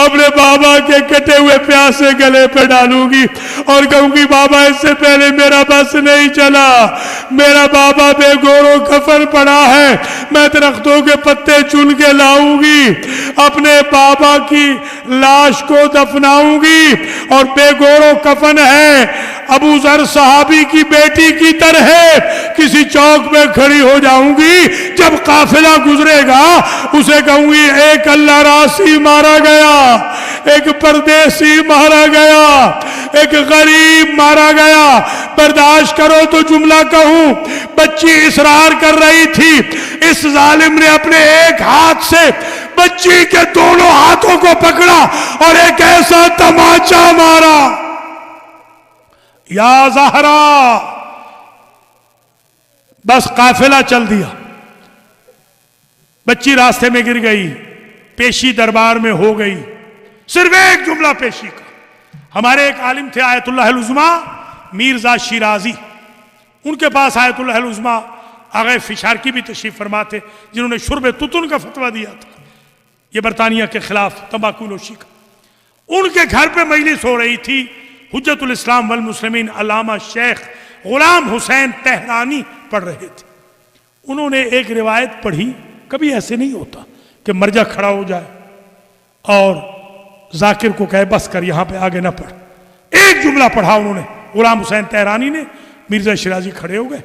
اپنے بابا کے کٹے ہوئے پیاسے گلے پہ ڈالوں گی اور کہوں گی بابا اس سے پہلے میرا بس نہیں چلا، میرا بابا بے گور و کفن پڑا ہے، میں درختوں کے پتے چن کے لاؤں گی، اپنے بابا کی لاش کو دفناؤں گی، اور بے گور و کفن ہے ابو ذر صحابی کی بیٹی کی طرح کسی چوک میں کھڑی ہو جاؤں گی، جب قافلہ گزرے گا اسے کہوں گی ایک اللہ راسی مارا گیا، ایک پردیسی مارا گیا، ایک غریب مارا گیا، برداشت کرو تو جملہ کہوں۔ بچی اصرار کر رہی تھی، اس ظالم نے اپنے ایک ہاتھ سے بچی کے دونوں ہاتھوں کو پکڑا اور ایک ایسا تماچا مارا، یا زہرا، بس قافلہ چل دیا، بچی راستے میں گر گئی، پیشی دربار میں ہو گئی، صرف ایک جملہ پیشی کا۔ ہمارے ایک عالم تھے آیت اللہ العظمیٰ میرزا شیرازی، ان کے پاس آیت اللہ العظمیٰ آغا فشار کی بھی تشریف فرما تھے، جنہوں نے شرب تتن کا فتویٰ دیا تھا، یہ برطانیہ کے خلاف تمباکو نوشی کا۔ ان کے گھر پہ مجلس ہو رہی تھی، حجت الاسلام والمسلمین علامہ شیخ غلام حسین تہرانی پڑھ رہے تھے۔ انہوں نے ایک روایت پڑھی، کبھی ایسے نہیں ہوتا کہ مرجع کھڑا ہو جائے اور ذاکر کو کہے بس کر یہاں پہ آگے نہ پڑھ، ایک جملہ پڑھا انہوں نے، غلام حسین تہرانی نے، مرزا شیرازی کھڑے ہو گئے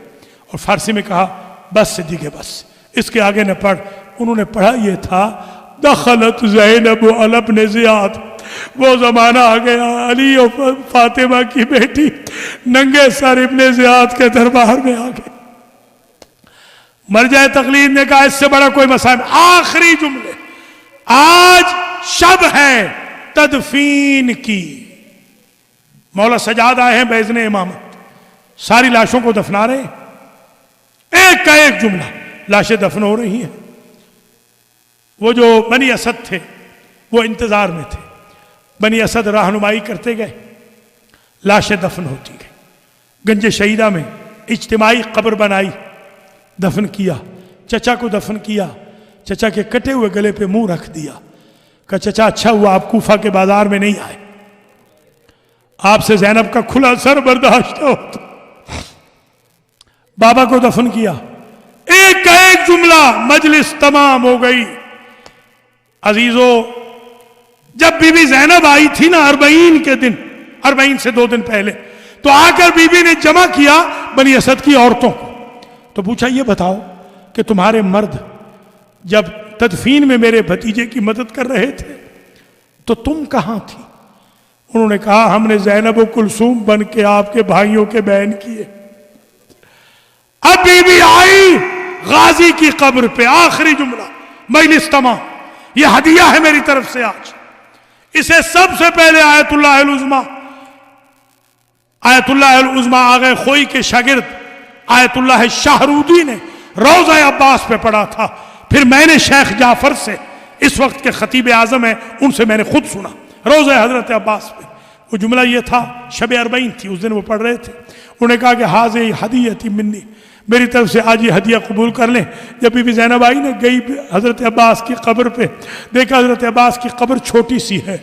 اور فارسی میں کہا بس صدیقے بس، اس کے آگے نہ پڑھ۔ انہوں نے پڑھا یہ تھا دخلت زینب علی ابن زیاد، وہ زمانہ آ گیا علی اور فاطمہ کی بیٹی ننگے سر ابن زیاد کے دربار میں آ گئے۔ مرجع تقلید نے کہا اس سے بڑا کوئی مسائل، آخری جملے، آج شب ہے تدفین کی، مولا سجاد آئے ہیں باذن امامت، ساری لاشوں کو دفنا رہے ہیں، ایک کا ایک جملہ، لاشیں دفن ہو رہی ہیں۔ وہ جو بنی اسد تھے وہ انتظار میں تھے، بنی اسد رہنمائی کرتے گئے، لاشیں دفن ہوتی گئی۔ گنج شہیدہ میں اجتماعی قبر بنائی، دفن کیا، چچا کو دفن کیا، چچا کے کٹے ہوئے گلے پہ منہ رکھ دیا، کہا چچا اچھا ہوا آپ کوفہ کے بازار میں نہیں آئے، آپ سے زینب کا کھلا سر برداشت ہوتا۔ بابا کو دفن کیا، ایک کا ایک جملہ، مجلس تمام ہو گئی۔ عزیزو، جب بی بی زینب آئی تھی نا 40 کے دن، 40 سے 2 دن پہلے، تو آ کر بی بی نے جمع کیا بنی اسد کی عورتوں کو، تو پوچھا یہ بتاؤ کہ تمہارے مرد جب تدفین میں میرے بھتیجے کی مدد کر رہے تھے تو تم کہاں تھی؟ انہوں نے کہا ہم نے زینب و کلثوم بن کے آپ کے بھائیوں کے بیان کیے۔ اب بی بی آئی غازی کی قبر پہ، آخری جملہ، مجلس تمام، یہ ہدیہ ہے میری طرف سے آج۔ اسے سب سے پہلے آیت اللہ العظمیٰ آغا خوئی کے شاگرد آیت اللہ شاہرودی نے روضہ عباس پہ پڑھا تھا، پھر میں نے شیخ جعفر سے، اس وقت کے خطیب اعظم ہیں، ان سے میں نے خود سنا روضہ حضرت عباس پہ۔ وہ جملہ یہ تھا، شب 40 تھی اس دن وہ پڑھ رہے تھے، انہوں نے کہا کہ حاضر ہدیتی منی، میری طرف سے آج یہ ہدیہ قبول کر لیں۔ جب بی بی زینب آئی نے گئی حضرت عباس کی قبر پہ، دیکھا حضرت عباس کی قبر چھوٹی سی ہے،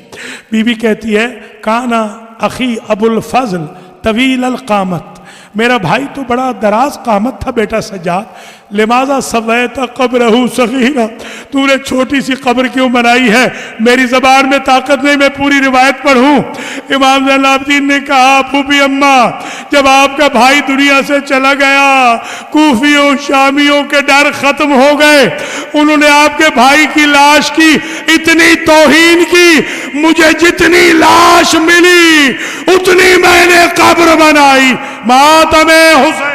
بی بی کہتی ہے کانا اخی ابو الفضل طویل القامت، میرا بھائی تو بڑا دراز قامت تھا بیٹا سجاد، لماذا سویت قبرہ صغیرہ، تو نے چھوٹی سی قبر کیوں بنائی ہے؟ میری زبان میں طاقت نہیں میں پوری روایت پڑھوں۔ امام زین العابدین نے کہا پھوپھی اماں جب آپ کا بھائی دنیا سے چلا گیا کوفیوں شامیوں کے ڈر ختم ہو گئے، انہوں نے آپ کے بھائی کی لاش کی اتنی توہین کی، مجھے جتنی لاش ملی اتنی میں نے قبر بنائی۔ ماتم حسین